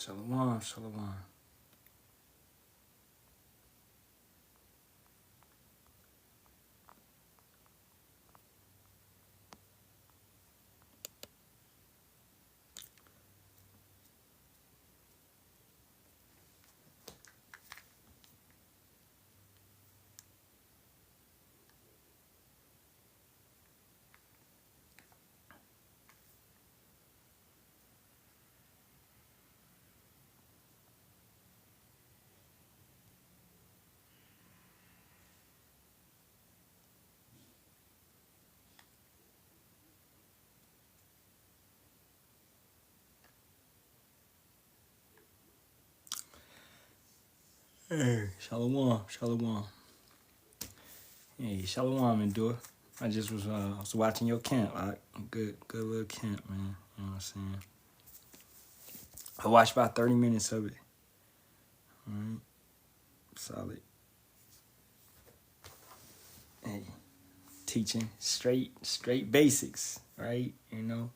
Shalawam, shalawam. Hey, shalawam, shalawam. Hey, shalawam, endure. I just was watching your camp. Good little camp, man. You know what I'm saying? I watched about 30 minutes of it. All right, solid. Hey, teaching straight basics, right? You know,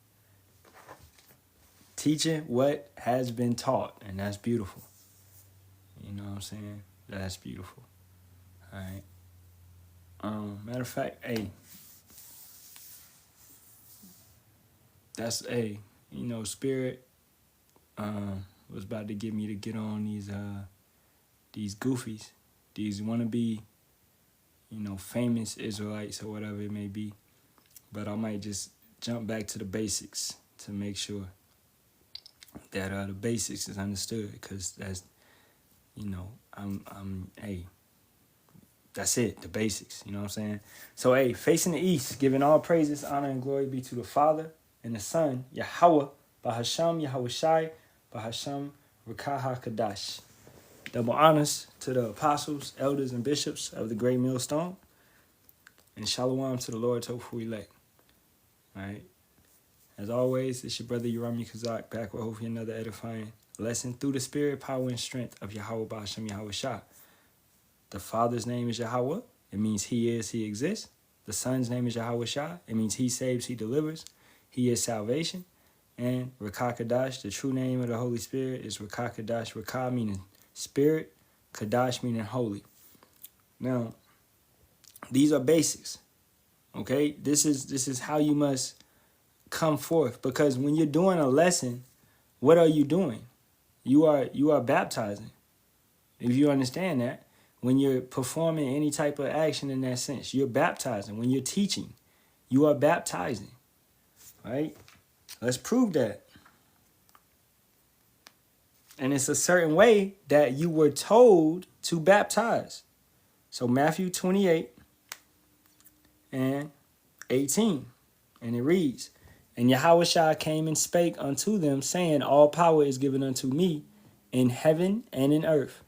teaching what has been taught, and that's beautiful. You know what I'm saying? That's beautiful. All right. Matter of fact, hey, that's you know, Spirit was about to get me to get on these goofies, these wannabe, you know, famous Israelites or whatever it may be. But I might just jump back to the basics to make sure that the basics is understood, because that's, you know, hey, that's it, the basics, you know what I'm saying? So, hey, facing the east, giving all praises, honor, and glory be to the Father and the Son, Yahweh, Bahasham, Yahweh Shai, Bahasham, Rakaha Kadash. Double honors to the apostles, elders, and bishops of the great millstone, and shalom to the Lord's hopeful elect. All right. As always, it's your brother Yerami Kazak, back with hopefully another edifying lesson through the spirit, power, and strength of Yahweh Bahasham, Yahweh Shai. The Father's name is Yahweh. It means He is, He exists. The Son's name is Yahweh Shai. It means He saves, He delivers. He is salvation. And Rakah Kadash, the true name of the Holy Spirit, is Rakah Kadash. Rakah meaning spirit, Kadash meaning holy. Now, these are basics. Okay? This is how you must come forth. Because when you're doing a lesson, what are you doing? You are baptizing. If you understand that. When you're performing any type of action in that sense, you're baptizing. When you're teaching, you are baptizing. Right? Let's prove that. And it's a certain way that you were told to baptize. So Matthew 28 and 18. And it reads, And Yahweh Shai came and spake unto them, saying, All power is given unto me in heaven and in earth.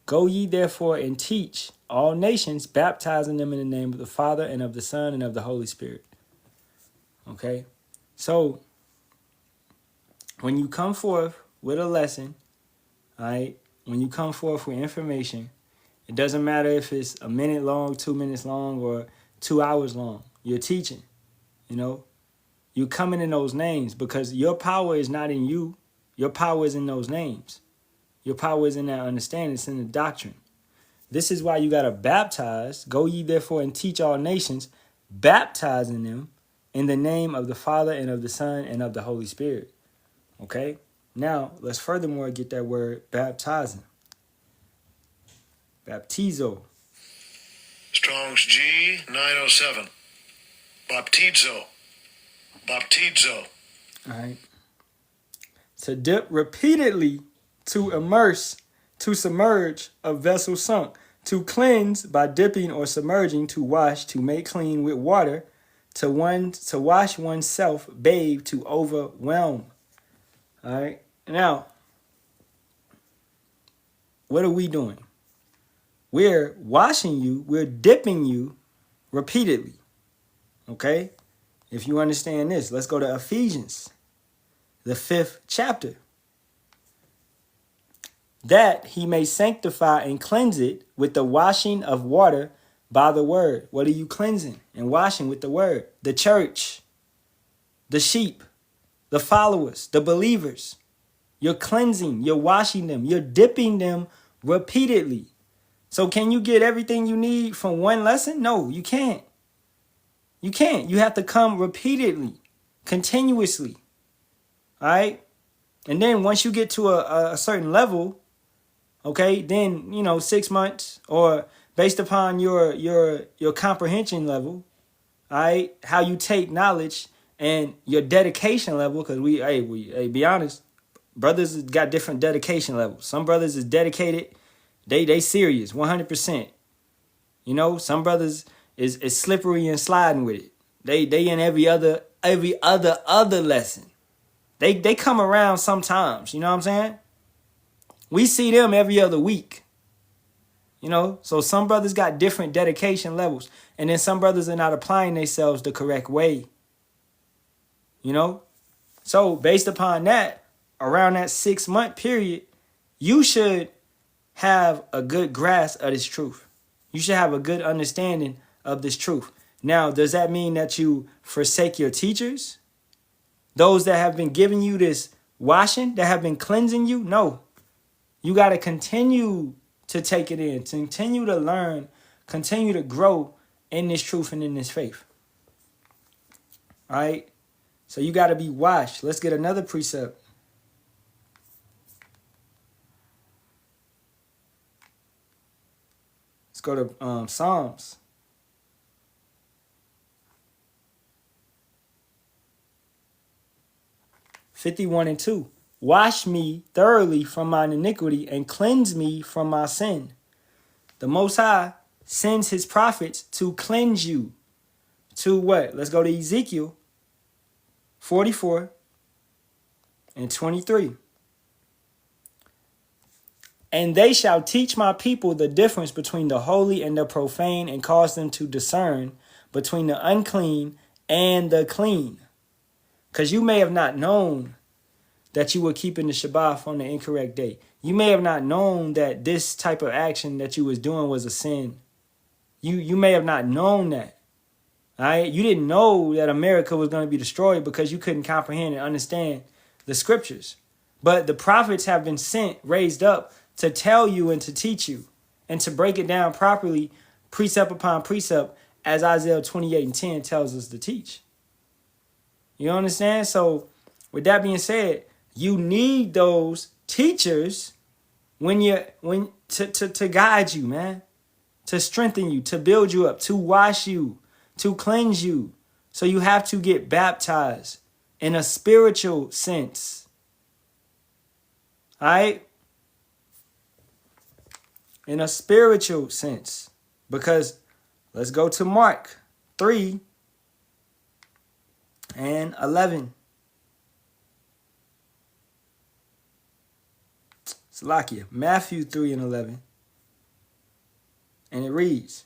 Go ye therefore and teach all nations, baptizing them in the name of the Father and of the Son and of the Holy Spirit. Okay? So, when you come forth with a lesson, all right, when you come forth with information, it doesn't matter if it's a minute long, 2 minutes long, or 2 hours long. You're teaching, you know? You're coming in those names because your power is not in you. Your power is in those names. Your power is in that understanding. It's in the doctrine. This is why you got to baptize. Go ye therefore and teach all nations, baptizing them in the name of the Father and of the Son and of the Holy Spirit. Okay? Now, let's furthermore get that word baptizing. Baptizo. Strong's G 907. Baptizo. Baptizo. All right. To dip repeatedly, to immerse, to submerge a vessel sunk, to cleanse by dipping or submerging, to wash, to make clean with water, to wash oneself, bathe, to overwhelm. All right. Now, what are we doing? We're washing you, we're dipping you repeatedly. Okay? If you understand this, let's go to Ephesians, the 5th chapter. That he may sanctify and cleanse it with the washing of water by the word. What are you cleansing and washing with the word? The church, the sheep, the followers, the believers. You're cleansing, you're washing them, you're dipping them repeatedly. So can you get everything you need from one lesson? No, you can't. You can't. You have to come repeatedly, continuously. All right? And then once you get to a certain level, okay, then, 6 months or based upon your comprehension level, all right, how you take knowledge and your dedication level, because we be honest, brothers got different dedication levels. Some brothers is dedicated, they serious, 100%. Some brothers is slippery and sliding with it. They in every other lesson. They come around sometimes, you know what I'm saying? We see them every other week. So some brothers got different dedication levels. And then some brothers are not applying themselves the correct way. So based upon that, around that 6-month period, you should have a good grasp of this truth. You should have a good understanding of this truth. Now, does that mean that you forsake your teachers? Those that have been giving you this washing, that have been cleansing you? No. You got to continue to take it in, to continue to learn, continue to grow in this truth and in this faith. All right? So you got to be washed. Let's get another precept. Let's go to Psalms. (51:2). Wash me thoroughly from mine iniquity and cleanse me from my sin. The Most High sends his prophets to cleanse you. To what? Let's go to Ezekiel 44:23. And they shall teach my people the difference between the holy and the profane, and cause them to discern between the unclean and the clean. Because you may have not known that you were keeping the Shabbat on the incorrect day. You may have not known that this type of action that you was doing was a sin. You may have not known that. All right? You didn't know that America was going to be destroyed because you couldn't comprehend and understand the scriptures. But the prophets have been sent, raised up to tell you and to teach you and to break it down properly, precept upon precept, as Isaiah 28:10 tells us to teach. You understand? So with that being said, you need those teachers to guide you, man, to strengthen you, to build you up, to wash you, to cleanse you. So you have to get baptized in a spiritual sense. All right? In a spiritual sense. Because let's go to Mark 3:11. Salakia, Matthew 3:11. And it reads,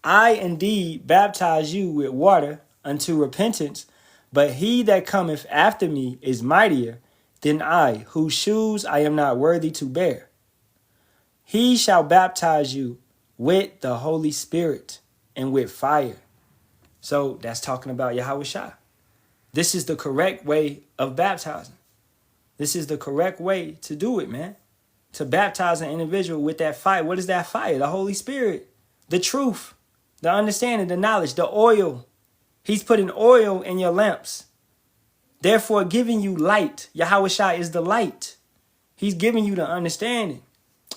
I indeed baptize you with water unto repentance, but he that cometh after me is mightier than I, whose shoes I am not worthy to bear. He shall baptize you with the Holy Spirit and with fire. So that's talking about Yahweh Shai. This is the correct way of baptizing. This is the correct way to do it, man. To baptize an individual with that fire. What is that fire? The Holy Spirit, the truth, the understanding, the knowledge, the oil. He's putting oil in your lamps, therefore giving you light. Yahweh Shai is the light. He's giving you the understanding.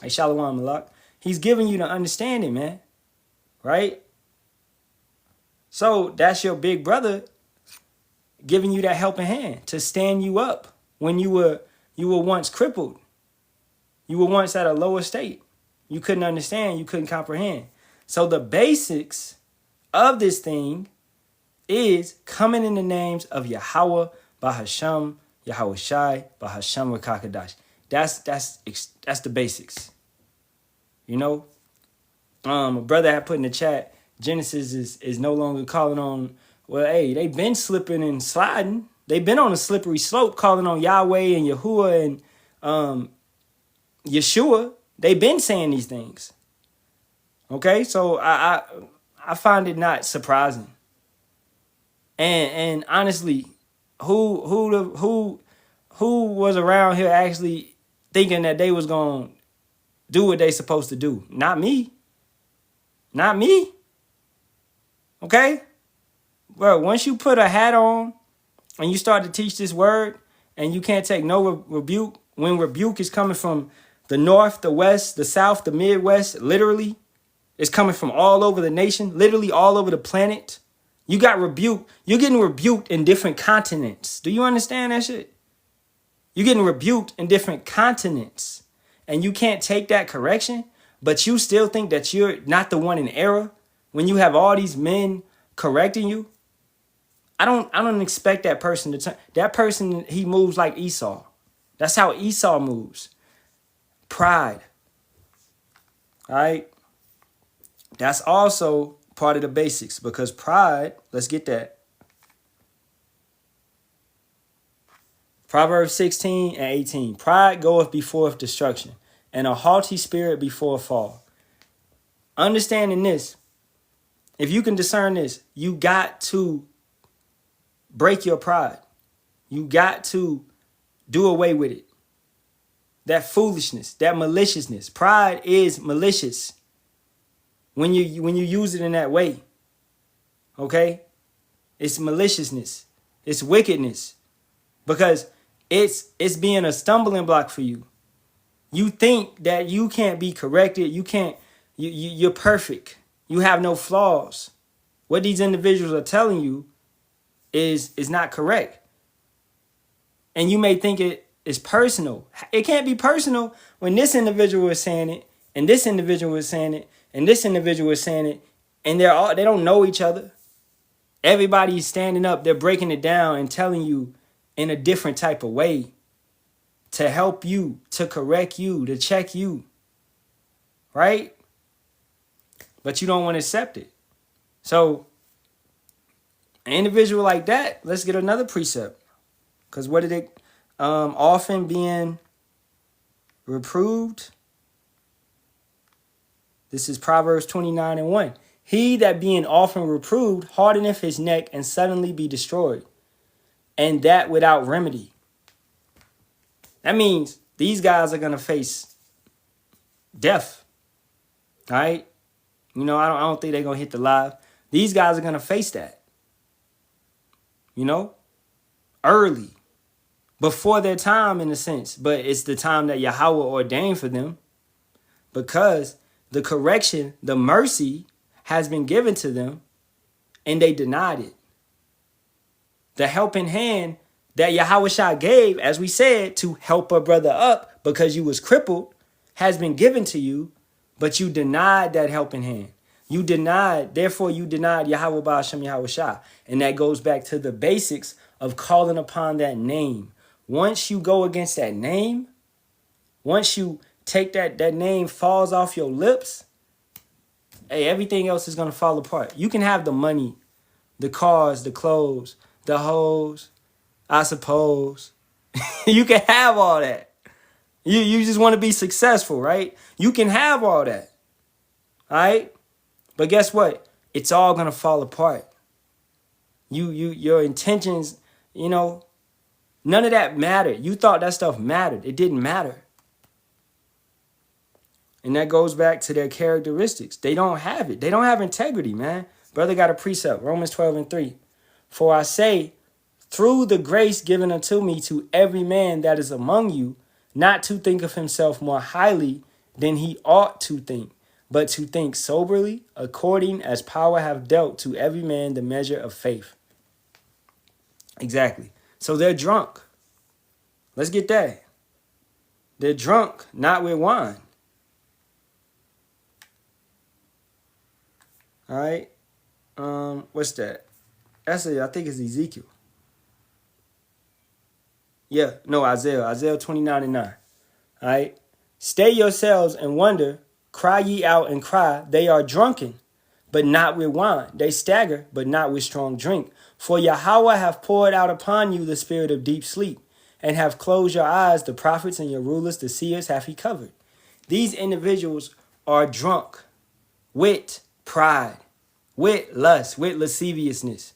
Hey, Shalawam Yasharahla. He's giving you the understanding, man. Right? So that's your big brother giving you that helping hand to stand you up when you were once crippled. You were once at a lower state. You couldn't understand. You couldn't comprehend. So the basics of this thing is coming in the names of Yahweh, Bahasham, Yahweh Shai, Bahasham, Rakakadash. That's the basics. A brother had put in the chat, Genesis is no longer calling on, well, hey, they've been slipping and sliding. They've been on a slippery slope calling on Yahweh and Yahuwah and Yeshua. They've been saying these things. Okay, so I find it not surprising. And honestly, who who was around here actually thinking that they was going to do what they supposed to do? Not me. Not me. Okay? Bro, once you put a hat on and you start to teach this word and you can't take no rebuke, when rebuke is coming from the north, the west, the south, the Midwest, literally, it's coming from all over the nation, literally all over the planet. You got rebuked. You're getting rebuked in different continents. Do you understand that shit? You're getting rebuked in different continents. And you can't take that correction, but you still think that you're not the one in error when you have all these men correcting you. I don't expect that person to turn. That person, he moves like Esau. That's how Esau moves. Pride. All right. That's also part of the basics, because pride, let's get that. Proverbs 16 and 18. Pride goeth before destruction, and a haughty spirit before a fall. Understanding this, if you can discern this, you got to break your pride. You got to do away with it. That foolishness, that maliciousness. Pride is malicious when you use it in that way. Okay? It's maliciousness. It's wickedness. Because it's being a stumbling block for you. You think that you can't be corrected. You're perfect. You have no flaws. What these individuals are telling you is not correct. And you may think it is personal. It can't be personal when this individual is saying it, and this individual is saying it, and this individual is saying it, and they don't know each other. Everybody's standing up, they're breaking it down and telling you in a different type of way to help you, to correct you, to check you. Right? But you don't want to accept it. So, an individual like that, let's get another precept. Because what did it often being reproved? This is Proverbs 29 and 1. He that being often reproved hardeneth his neck and suddenly be destroyed, and that without remedy. That means these guys are going to face death. All right? You know, I don't think they're going to hit the live. These guys are going to face that. You know? Early. Before their time, in a sense. But it's the time that Yahweh ordained for them. Because the correction, the mercy, has been given to them, and they denied it. The helping hand that Yahweh Shah gave, as we said, to help a brother up because you was crippled, has been given to you, but you denied that helping hand. You denied Yahweh Ba'ashem Yahweh Shah. And that goes back to the basics of calling upon that name. Once you go against that name, once you take that name falls off your lips, hey, everything else is going to fall apart. You can have the money, the cars, the clothes, the hoes, I suppose. You can have all that. You just want to be successful, right? You can have all that. All right? But guess what? It's all going to fall apart. Your intentions, you know, none of that mattered. You thought that stuff mattered. It didn't matter. And that goes back to their characteristics. They don't have it. They don't have integrity, man. Brother got a precept, Romans 12 and 3. For I say, through the grace given unto me to every man that is among you, not to think of himself more highly than he ought to think, but to think soberly, according as power have dealt to every man the measure of faith. Exactly. So they're drunk. Let's get that. They're drunk, not with wine. All right. What's that? I think it's Ezekiel. Yeah, no, Isaiah 29 and 9. All right. Stay yourselves and wonder, cry ye out and cry. They are drunken, but not with wine. They stagger, but not with strong drink. For Yahweh have poured out upon you the spirit of deep sleep, and have closed your eyes, the prophets and your rulers, the seers have he covered. These individuals are drunk with pride, with lust, with lasciviousness,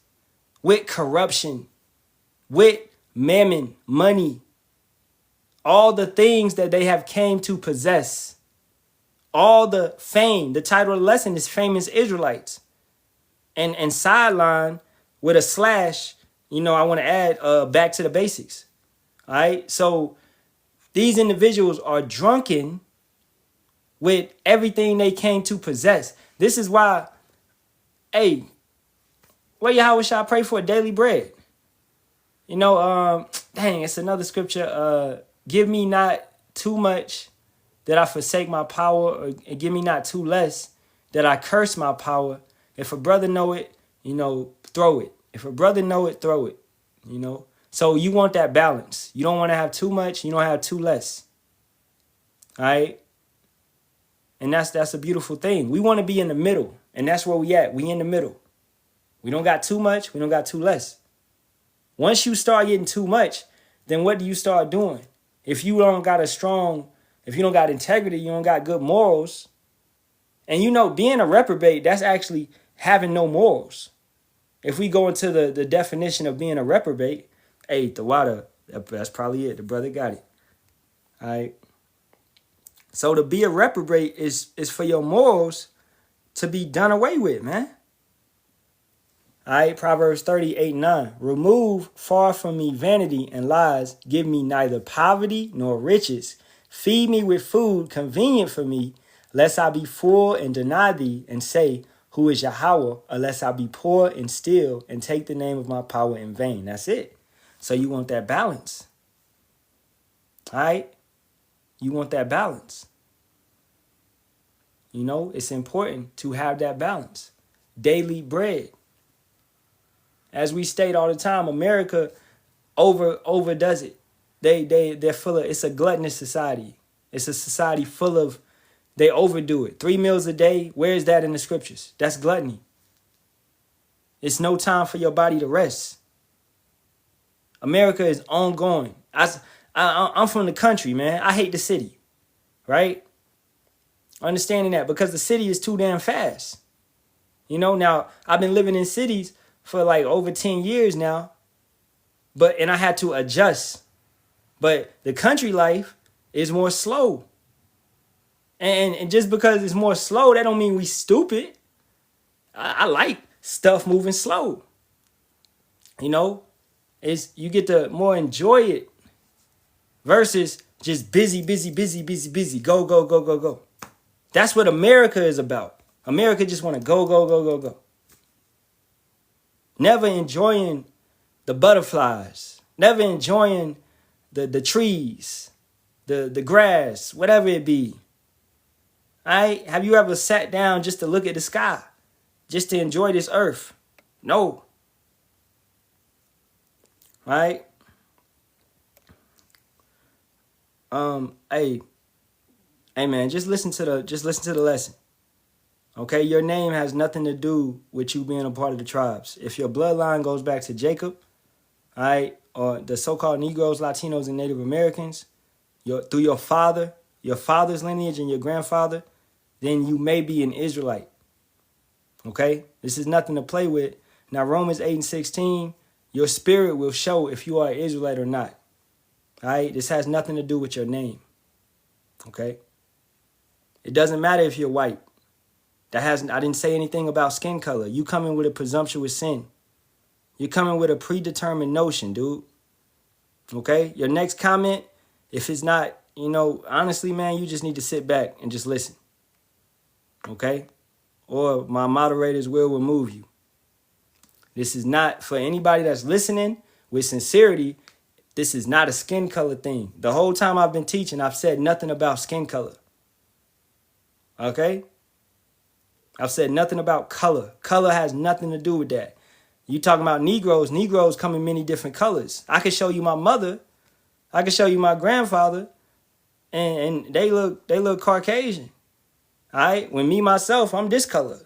with corruption, with mammon, money, all the things that they have came to possess, all the fame. The title of the lesson is Famous Israelites. And sideline with a slash, I want to add back to the basics. All right. So these individuals are drunken with everything they came to possess. This is why, hey, what Yahweh shall I pray for daily bread? Dang, it's another scripture. Give me not too much that I forsake my power, or give me not too less that I curse my power. If a brother know it, throw it. If a brother know it, throw it. So you want that balance. You don't want to have too much. You don't have too less. All right. And that's a beautiful thing. We want to be in the middle. And that's where we at. We in the middle. We don't got too much. We don't got too less. Once you start getting too much, then what do you start doing? If you don't got integrity, you don't got good morals. And being a reprobate, that's actually having no morals. If we go into the definition of being a reprobate, hey, the water, that's probably it. The brother got it. All right. So to be a reprobate is for your morals to be done away with, man. All right, Proverbs 38:9. Remove far from me vanity and lies. Give me neither poverty nor riches. Feed me with food convenient for me, lest I be full and deny thee and say, who is Yahweh, unless I be poor and steal and take the name of my power in vain. That's it. So you want that balance. All right? You want that balance. It's important to have that balance. Daily bread. As we state all the time, America overdoes it. They're full of, it's a gluttonous society. It's a society full of, they overdo it. 3 meals a day, where is that in the scriptures? That's gluttony. It's no time for your body to rest. America is ongoing. I'm from the country, man. I hate the city, right? Understanding that because the city is too damn fast. Now I've been living in cities for like over 10 years now, and I had to adjust. But the country life is more slow. And just because it's more slow, that don't mean we stupid. I like stuff moving slow. You get to more enjoy it versus just busy. Go, go, go, go, go. That's what America is about. America just want to go, go, go, go, go. Never enjoying the butterflies. Never enjoying the trees, the grass, whatever it be. All right? Have you ever sat down just to look at the sky? Just to enjoy this earth? No. All right? Hey man, just listen to the lesson. Okay, your name has nothing to do with you being a part of the tribes. If your bloodline goes back to Jacob, all right, or the so-called Negroes, Latinos, and Native Americans, through your father's lineage and your grandfather, then you may be an Israelite. Okay, this is nothing to play with. Now, Romans 8:16, your spirit will show if you are an Israelite or not. All right, this has nothing to do with your name. Okay, it doesn't matter if you're white. I didn't say anything about skin color. You coming with a presumptuous sin. You're coming with a predetermined notion, dude. Okay? Your next comment, if it's not, honestly, man, you just need to sit back and just listen. Okay? Or my moderators will remove you. This is not, for anybody that's listening with sincerity, this is not a skin color thing. The whole time I've been teaching, I've said nothing about skin color. Okay? I've said nothing about color. Color has nothing to do with that. You talking about Negroes. Negroes come in many different colors. I can show you my mother. I can show you my grandfather. And they look Caucasian. All right? When me, myself, I'm this color.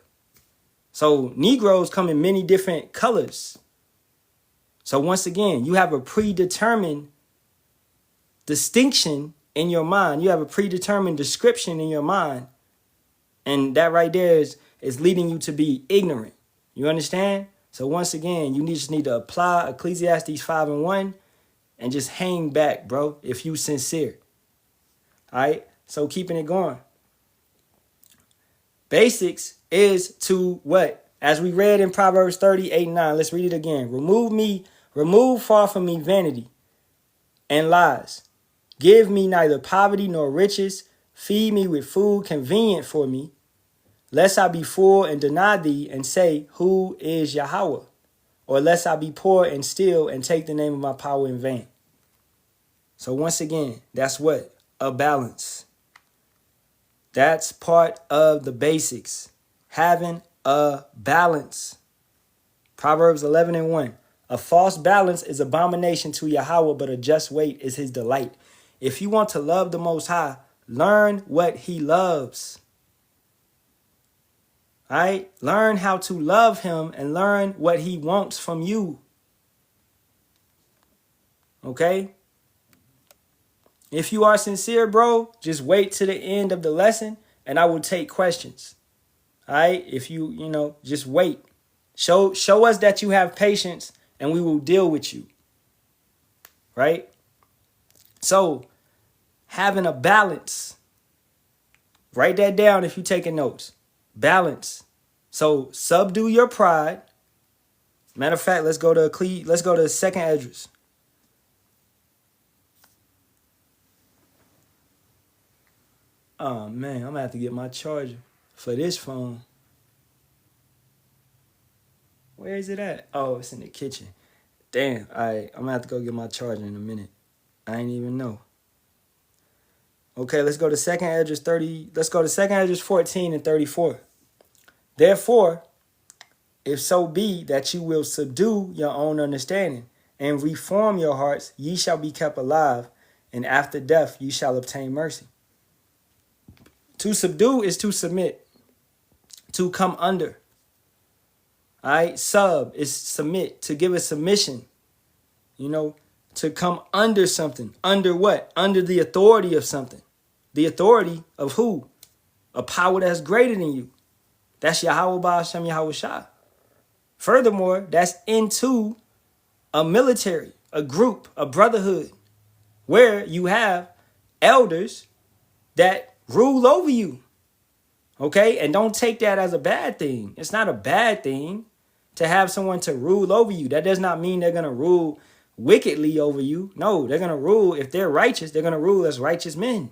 So Negroes come in many different colors. So once again, you have a predetermined distinction in your mind. You have a predetermined description in your mind. And that right there is leading you to be ignorant. You understand? So once again, you just need to apply Ecclesiastes 5:1 and just hang back, bro, if you sincere. All right? So keeping it going. Basics is to what? As we read in Proverbs 38:9. Let's read it again. Remove far from me vanity and lies. Give me neither poverty nor riches. Feed me with food convenient for me, lest I be full and deny thee and say, who is Yahweh? Or lest I be poor and steal and take the name of my power in vain. So once again, that's what? A balance. That's part of the basics. Having a balance. Proverbs 11:1. A false balance is abomination to Yahweh, but a just weight is his delight. If you want to love the Most High, learn what he loves. All right? Learn how to love him and learn what he wants from you. Okay? If you are sincere, bro, just wait to the end of the lesson and I will take questions. All right? If you just wait. Show us that you have patience and we will deal with you. Right? So, having a balance. Write that down if you're taking notes. Balance. So, subdue your pride. Matter of fact, let's go to 2nd Esdras. Oh, man, I'm going to have to get my charger for this phone. Where is it at? Oh, it's in the kitchen. Damn, all right, I'm going to have to go get my charger in a minute. I ain't even know. Okay, let's go to 2nd Esdras 30. Let's go to 2nd Esdras 14 and 34. Therefore, if so be that you will subdue your own understanding and reform your hearts, ye shall be kept alive, and after death ye shall obtain mercy. To subdue is to submit, to come under. All right, sub is submit, to give a submission, to come under something. Under what? Under the authority of something. The authority of who? A power that's greater than you. That's Yahweh Ba'ashem Yahweh Shah. Furthermore, that's into a military, a group, a brotherhood, where you have elders that rule over you. Okay? And don't take that as a bad thing. It's not a bad thing to have someone to rule over you. That does not mean they're going to rule wickedly over you. No, they're going to rule. If they're righteous, they're going to rule as righteous men.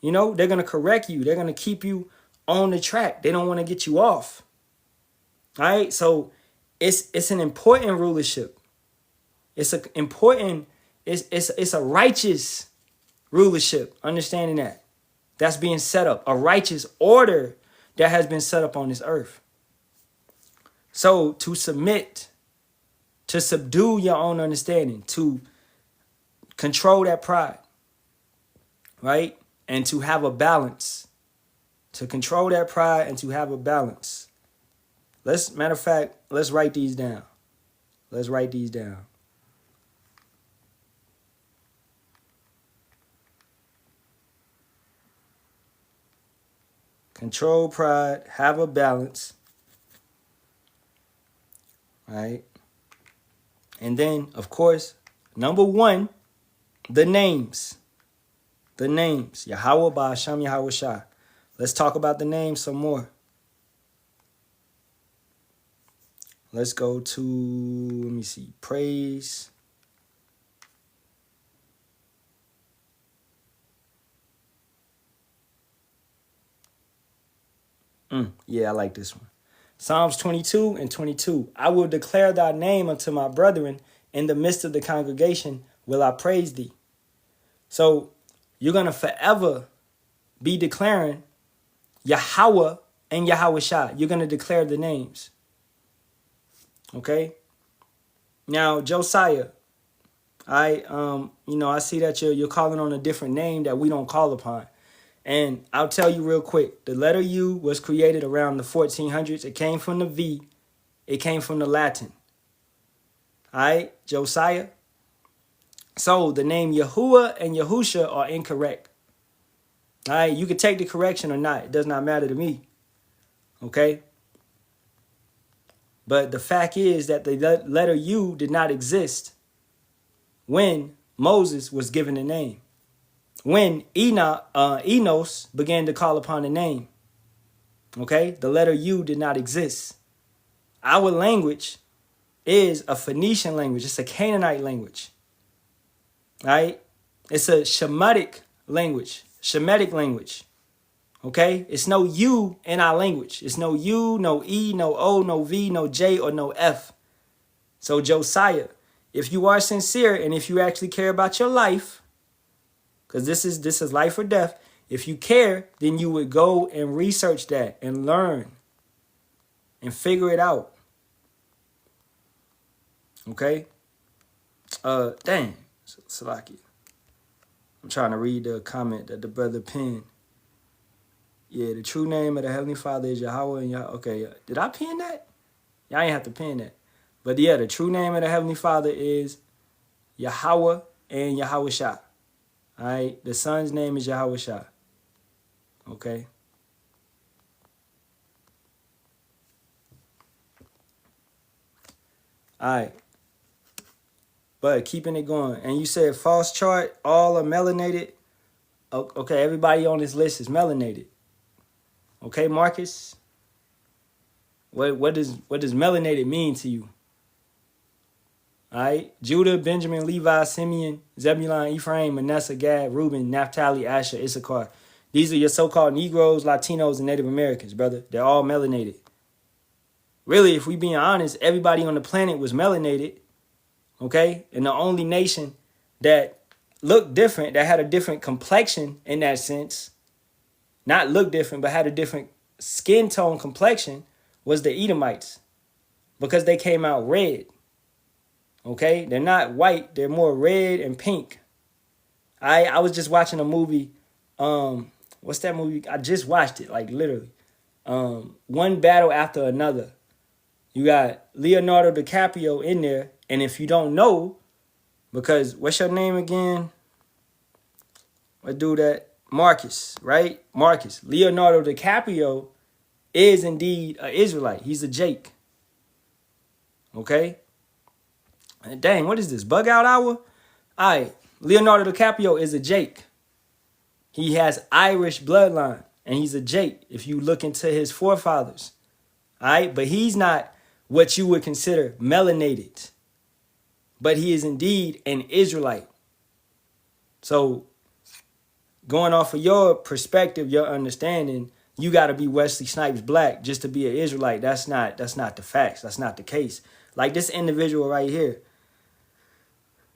They're going to correct you. They're going to keep you on the track. They don't want to get you off. All right? So it's an important rulership. It's a righteous rulership. Understanding that. That's being set up. A righteous order that has been set up on this earth. So to submit, to subdue your own understanding, to control that pride, right? And to have a balance. To control that pride and to have a balance. Matter of fact, let's write these down. Let's write these down. Control pride, have a balance. Right? And then, of course, number 1, the names. The names. Yahweh Ba'ashem Yahweh Shah. Let's talk about the names some more. Let's go to, let me see, praise. Yeah, I like this one. Psalms 22 and 22. I will declare thy name unto my brethren. In the midst of the congregation will I praise thee. So you're going to forever be declaring Yahweh and Yahweh Shah. You're going to declare the names. Okay? Now, Josiah, I see that you're calling on a different name that we don't call upon. And I'll tell you real quick, the letter U was created around the 1400s. It came from the V. It came from the Latin. All right, Josiah. So the name Yahuwah and Yahusha are incorrect. All right, you can take the correction or not. It does not matter to me. Okay? But the fact is that the letter U did not exist when Moses was given a name. When Enos began to call upon the name. Okay, the letter U did not exist. Our language is a Phoenician language. It's a Canaanite language. Right? It's a Shemitic language. Shemitic language. Okay? It's no U in our language. It's no U, no E, no O, no V, no J, or no F. So Josiah, if you are sincere and if you actually care about your life, because this is life or death, if you care, then you would go and research that and learn and figure it out. Okay? Dang, Salaki. I'm trying to read the comment that the brother pinned. Yeah, the true name of the Heavenly Father is Yahweh and Yahweh. Okay, did I pin that? Y'all ain't have to pin that. But yeah, the true name of the Heavenly Father is Yahweh and Yahweh Shah. All right, the son's name is Yahweh Shah. Okay. All right. But keeping it going. And you said false chart, all are melanated. Okay, everybody on this list is melanated. Okay, Marcus? What does melanated mean to you? All right. Judah, Benjamin, Levi, Simeon, Zebulun, Ephraim, Manasseh, Gad, Reuben, Naphtali, Asher, Issachar. These are your so-called Negroes, Latinos, and Native Americans, brother. They're all melanated. Really, if we being honest, everybody on the planet was melanated. Okay? And the only nation that looked different, that had a different complexion in that sense, not look different, but had a different skin tone complexion, was the Edomites. Because they came out red. Okay? They're not white. They're more red and pink. I was just watching a movie. What's that movie? I just watched it, like literally. One Battle After Another. You got Leonardo DiCaprio in there. And if you don't know, because what's your name again? What do that? Marcus, right? Marcus. Leonardo DiCaprio is indeed an Israelite. He's a Jake. Okay? And dang, what is this? Bug out hour? All right. Leonardo DiCaprio is a Jake. He has Irish bloodline. And he's a Jake if you look into his forefathers. All right? But he's not what you would consider melanated. But he is indeed an Israelite. So, going off of your perspective, your understanding, you got to be Wesley Snipes black just to be an Israelite. That's not the facts. That's not the case. Like this individual right here.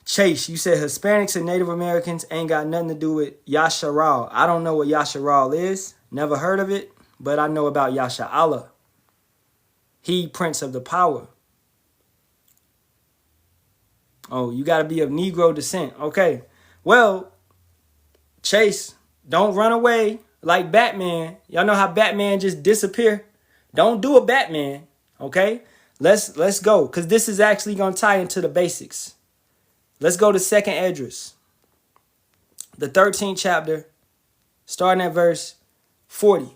Chase, you said Hispanics and Native Americans ain't got nothing to do with Yasharahla. I don't know what Yasharahla is. Never heard of it. But I know about Yasharahla. He, Prince of the Power. Oh, you got to be of Negro descent. Okay. Well, Chase, don't run away like Batman. Y'all know how Batman just disappear? Don't do a Batman. Okay? Let's go. Because this is actually going to tie into the basics. Let's go to 2nd Esdras. The 13th chapter, starting at verse 40.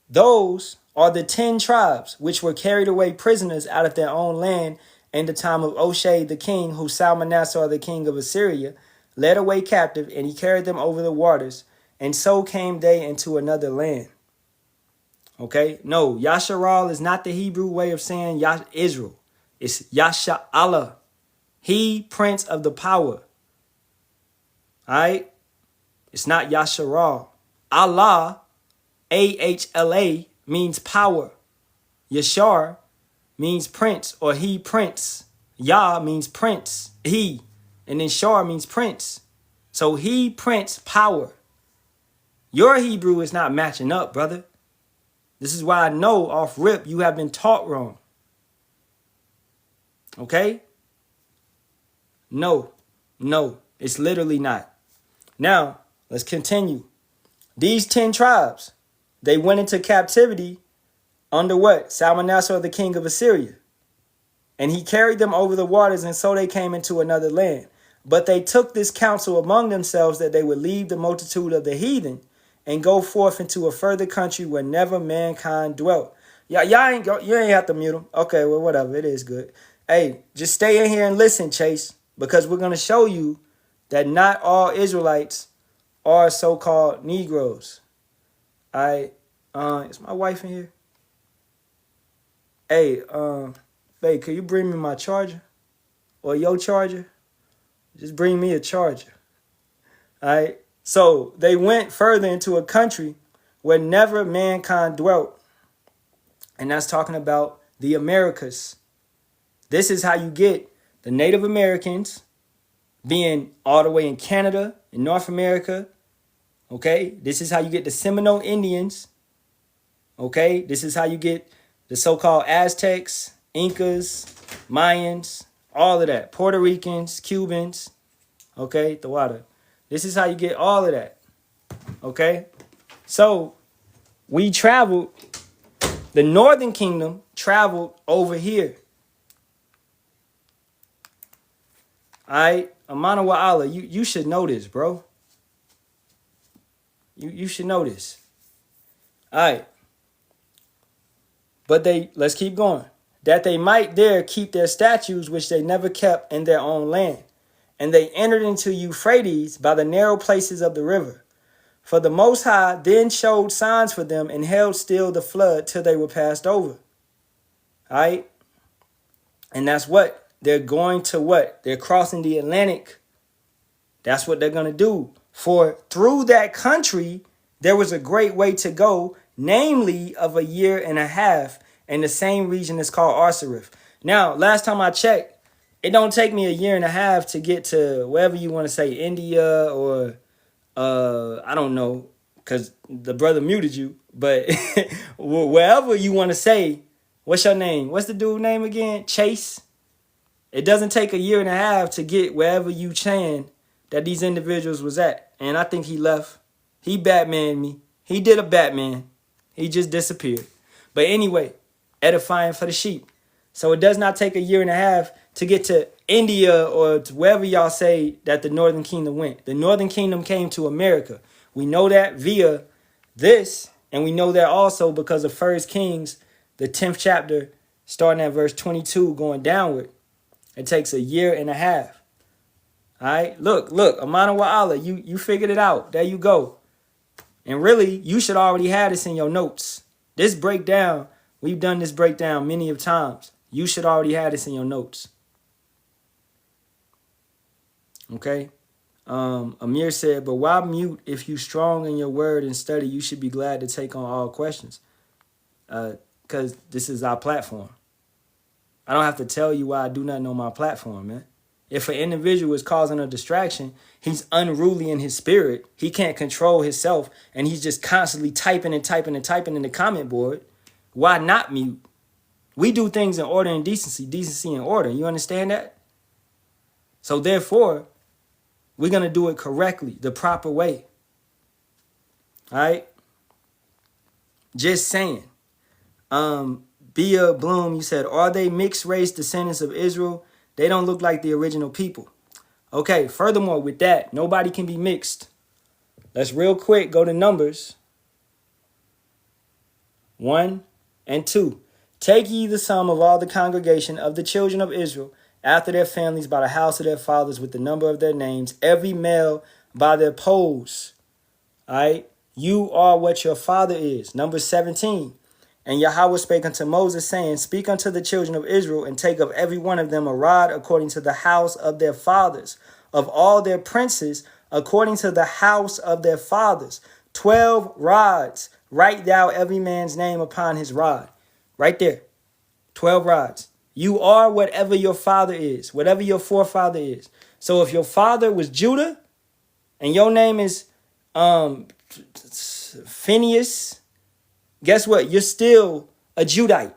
Those are the 10 tribes which were carried away prisoners out of their own land in the time of Oshea the king, who Salmanassar the king of Assyria led away captive, and he carried them over the waters, and so came they into another land. Okay? No, Yasharal is not the Hebrew way of saying Israel. It's Yasha'Allah. He, Prince of the Power. Alright? It's not Yasharal. Allah, A-H-L-A, means power. Yashar means prince, or he prince. Yah means prince, he. And then Shar means prince. So he, prince, power. Your Hebrew is not matching up, brother. This is why I know off rip you have been taught wrong. Okay? No, it's literally not. Now, let's continue. These 10 tribes, they went into captivity under what? Salmanassar, the king of Assyria. And he carried them over the waters, and so they came into another land. But they took this counsel among themselves that they would leave the multitude of the heathen and go forth into a further country where never mankind dwelt. You ain't have to mute them. Okay, well, whatever. It is good. Hey, just stay in here and listen, Chase. because we're going to show you that not all Israelites are so-called Negroes. Is my wife in here? Hey, babe, could you bring me my charger? Or your charger? Just bring me a charger. All right. So they went further into a country where never mankind dwelt. And that's talking about the Americas. This is how you get the Native Americans being all the way in Canada, in North America. Okay. This is how you get the Seminole Indians. Okay. This is how you get the so-called Aztecs, Incas, Mayans, all of that. Puerto Ricans, Cubans. Okay. The water. This is how you get all of that. Okay. So we traveled. The Northern Kingdom traveled over here. All right. Amana wa Allah, you should know this, bro. You should know this. All right. But let's keep going. That they might there keep their statues, which they never kept in their own land. And they entered into Euphrates by the narrow places of the river. For the Most High then showed signs for them and held still the flood till they were passed over. All right. And that's what? They're going to what? They're crossing the Atlantic. That's what they're going to do. For through that country, there was a great way to go, namely of a year and a half. And the same region is called Arsarif. Now, last time I checked, it don't take me a year and a half to get to wherever you want to say, India or I don't know, because the brother muted you. But wherever you want to say, what's your name? What's the dude's name again? Chase. It doesn't take a year and a half to get wherever you saying that these individuals was at. And I think he left. He Batman me. He did a Batman. He just disappeared. But anyway, edifying for the sheep. So it does not take a year and a half to get to India or to wherever y'all say that the Northern Kingdom went. The Northern Kingdom came to America. We know that via this, and we know that also because of 1 Kings, the 10th chapter, starting at verse 22, going downward. It takes a year and a half. All right, look, Amana wa Allah, you figured it out. There you go. And really, you should already have this in your notes. This breakdown, we've done this breakdown many of times. You should already have this in your notes. Okay. Amir said, but why mute if you strong in your word and study? You should be glad to take on all questions. Because this is our platform. I don't have to tell you why I do nothing on my platform, man. If an individual is causing a distraction, he's unruly in his spirit. He can't control himself, and he's just constantly typing in the comment board. Why not mute? We do things in order and decency and order. You understand that? So therefore, we're going to do it correctly, the proper way. All right? Just saying. Bia Bloom, you said, are they mixed race descendants of Israel? They don't look like the original people. Okay, furthermore, with that, nobody can be mixed. Let's real quick go to Numbers 1 and 2. Take ye the sum of all the congregation of the children of Israel after their families by the house of their fathers with the number of their names, every male by their poles. All right, you are what your father is. Number 17. And Yahweh spake unto Moses, saying, speak unto the children of Israel, and take of every one of them a rod according to the house of their fathers, of all their princes according to the house of their fathers. 12 rods. Write thou every man's name upon his rod. Right there. 12 rods. You are whatever your father is, whatever your forefather is. So if your father was Judah, and your name is Phineas, guess what? You're still a Judite.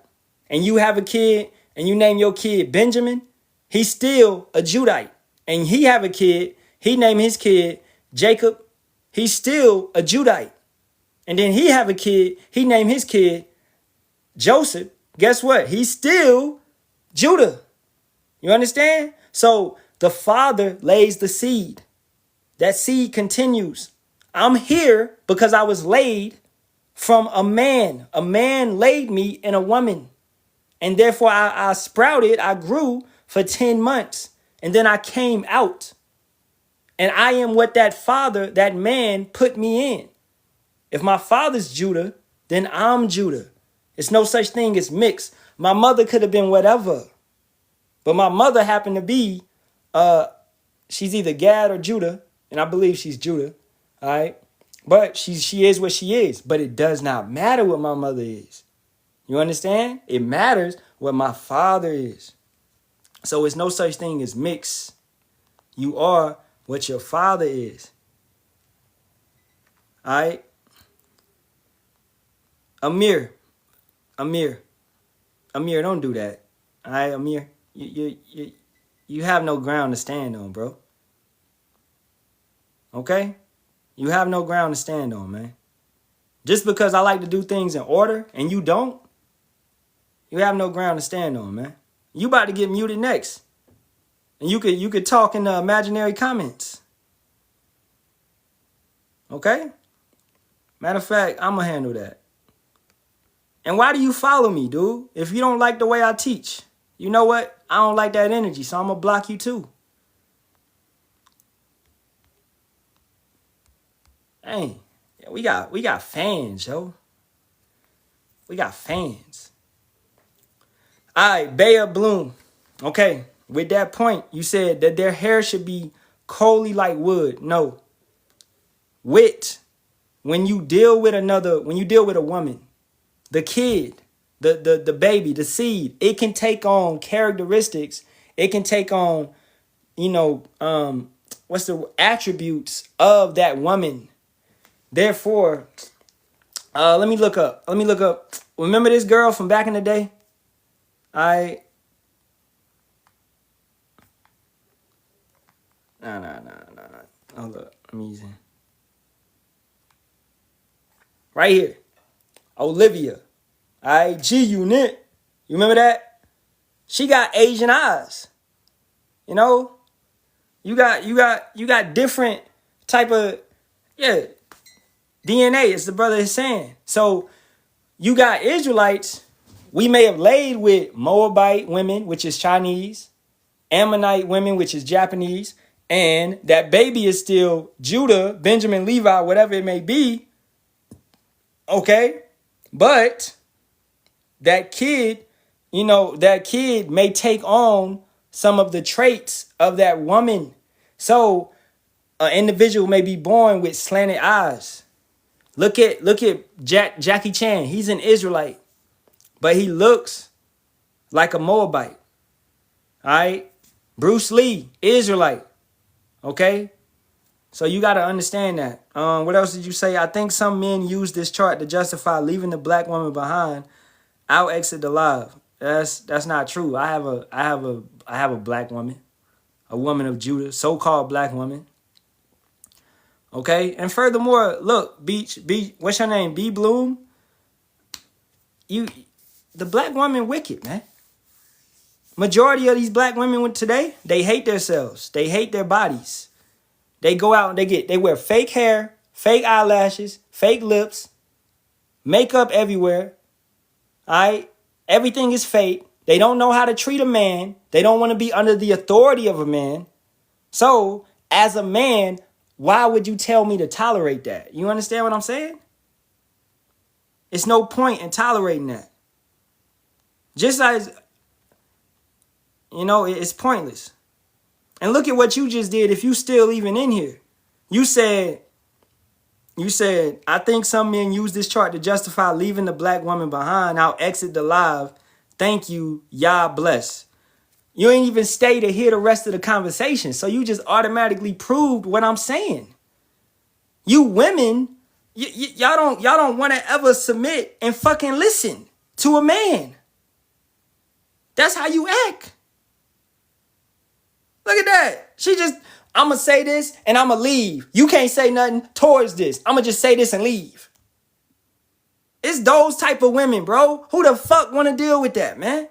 And you have a kid and you name your kid Benjamin. He's still a Judite. And he have a kid. He named his kid Jacob. He's still a Judite. And then he have a kid. He named his kid Joseph. Guess what? He's still Judah. You understand? So the father lays the seed. That seed continues. I'm here because I was laid from a man. A man laid me in a woman. And therefore I sprouted, I grew for 10 months. and then I came out. And I am what that father, that man put me in. If my father's Judah, then I'm Judah. It's no such thing as mixed. My mother could have been whatever. But my mother happened to be, she's either Gad or Judah. And I believe she's Judah. All right. But she is what she is. But it does not matter what my mother is. You understand? It matters what my father is. So it's no such thing as mixed. You are what your father is. All right? Amir, don't do that. All right, Amir? You have no ground to stand on, bro. Okay? You have no ground to stand on, man. Just because I like to do things in order and you don't, you have no ground to stand on, man. You about to get muted next. And you could talk in the imaginary comments. Okay? Matter of fact, I'm going to handle that. And why do you follow me, dude? If you don't like the way I teach, you know what? I don't like that energy, so I'm going to block you too. Dang. Yeah, we got fans, yo. We got fans. All right, Bea Bloom. Okay, with that point, you said that their hair should be coaly like wood. No. Wit. When you deal with a woman, the kid, the baby, the seed, it can take on characteristics. It can take on, what's the attributes of that woman. Therefore, let me look up. Remember this girl from back in the day? Nah. Hold up. I'm using. Right here. Olivia. All right, G-Unit. You remember that? She got Asian eyes. You know? You got different type of, DNA, as the brother is saying. So you got Israelites. We may have laid with Moabite women, which is Chinese, Ammonite women, which is Japanese, and that baby is still Judah, Benjamin, Levi, whatever it may be. Okay? But that kid may take on some of the traits of that woman. So an individual may be born with slanted eyes. Look at Jackie Chan. He's an Israelite, but he looks like a Moabite. All right? Bruce Lee, Israelite. Okay? So you got to understand that. What else did you say? I think some men use this chart to justify leaving the black woman behind. I'll exit the live. That's not true. I have a black woman, a woman of Judah, so-called black woman. Okay? And furthermore, look, Beach, what's your name? B Bloom? The black woman wicked, man. Majority of these black women today, they hate themselves. They hate their bodies. They go out and they wear fake hair, fake eyelashes, fake lips, makeup everywhere. All right? Everything is fake. They don't know how to treat a man. They don't want to be under the authority of a man. So, as a man, why would you tell me to tolerate that? You understand what I'm saying? It's no point in tolerating that. Just as, it's pointless. And look at what you just did if you still even in here. You said, I think some men use this chart to justify leaving the black woman behind. I'll exit the live. Thank you. Yah bless. You ain't even stay to hear the rest of the conversation. So you just automatically proved what I'm saying. You women, y'all don't want to ever submit and fucking listen to a man. That's how you act. Look at that. I'm going to say this and I'm going to leave. You can't say nothing towards this. I'm going to just say this and leave. It's those type of women, bro. Who the fuck want to deal with that, man?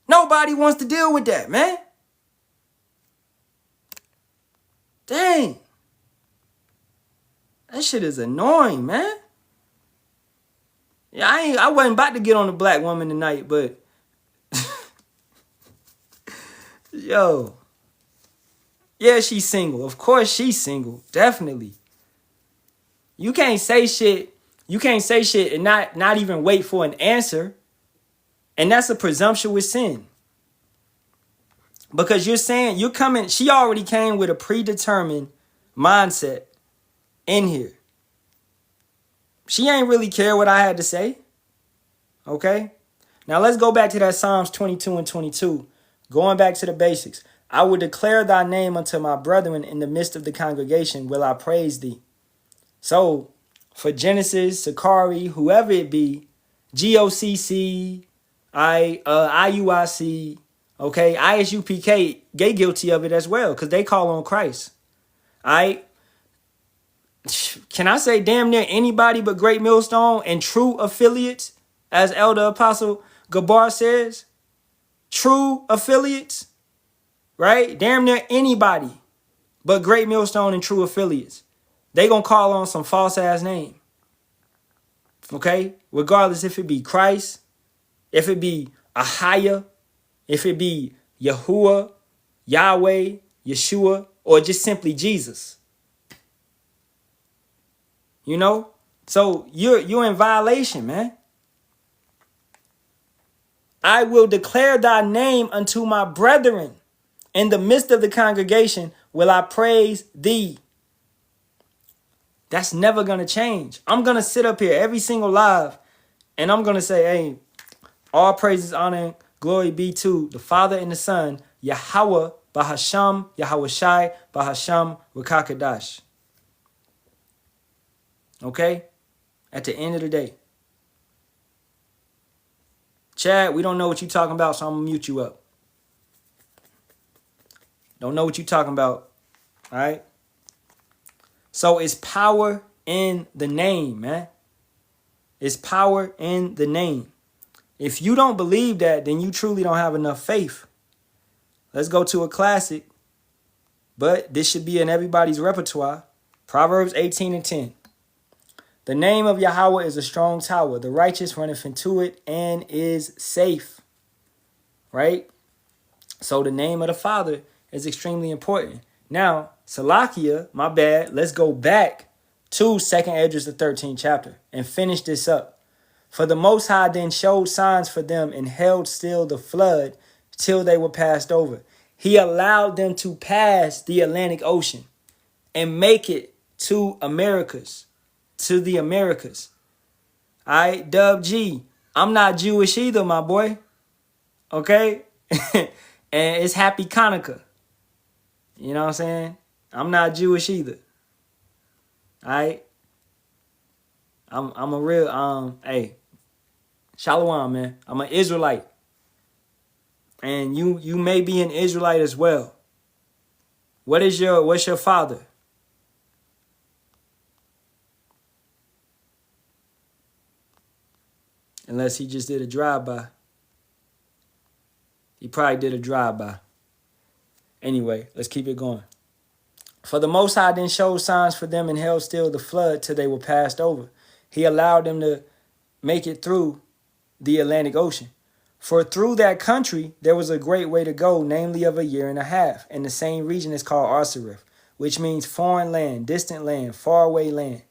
Nobody wants to deal with that, man. Dang. That shit is annoying, man. Yeah, I wasn't about to get on the black woman tonight, but yo, Yeah, she's single. Of course she's single. Definitely. You can't say shit. You can't say shit and not even wait for an answer. And that's a presumptuous sin. Because you're saying you're coming, she already came with a predetermined mindset in here. She ain't really care what I had to say. Okay? Now let's go back to that Psalms 22 and 22. Going back to the basics. I will declare thy name unto my brethren in the midst of the congregation will I praise thee. So for Genesis, Sakari, whoever it be, GOCC, IUIC, okay, ISUPK, they guilty of it as well because they call on Christ. All right. Can I say damn near anybody but Great Millstone and true affiliates, as Elder Apostle Gabar says? True affiliates, right? Damn near anybody but Great Millstone and true affiliates. They gonna call on some false ass name. Okay? Regardless if it be Christ, if it be Ahia, if it be Yahuwah, Yahweh, Yeshua, or just simply Jesus. You know? So you're in violation, man. I will declare thy name unto my brethren. In the midst of the congregation will I praise thee. That's never going to change. I'm going to sit up here every single live and I'm going to say, hey, all praises, honor, and glory be to the Father and the Son, Yahweh, Bahasham, Yahweh Shai, Bahasham, Rakakadash. Okay? At the end of the day. Chad, we don't know what you're talking about, so I'm going to mute you up. Don't know what you're talking about. All right? So it's power in the name, man. It's power in the name. If you don't believe that, then you truly don't have enough faith. Let's go to a classic, but this should be in everybody's repertoire. Proverbs 18 and 10. The name of Yahweh is a strong tower. The righteous runneth into it and is safe. Right? So the name of the Father is extremely important. Now, Salakia, my bad, let's go back to 2nd Esdras, the 13th chapter, and finish this up. For the Most High then showed signs for them and held still the flood till they were passed over. He allowed them to pass the Atlantic Ocean and make it to Americas, to the Americas. All right, Dub G, I'm not Jewish either, my boy. Okay? And it's Happy Hanukkah. You know what I'm saying? I'm not Jewish either. All right? I'm a real, hey, Shalawam, man. I'm an Israelite. And you may be an Israelite as well. What's your father? Unless he just did a drive-by. He probably did a drive-by. Anyway, let's keep it going. For the Most High then showed signs for them and held still the flood till they were passed over. He allowed them to make it through the Atlantic Ocean. For through that country there was a great way to go, namely of a year and a half. And the same region is called Arsareth, which means foreign land, distant land, faraway land.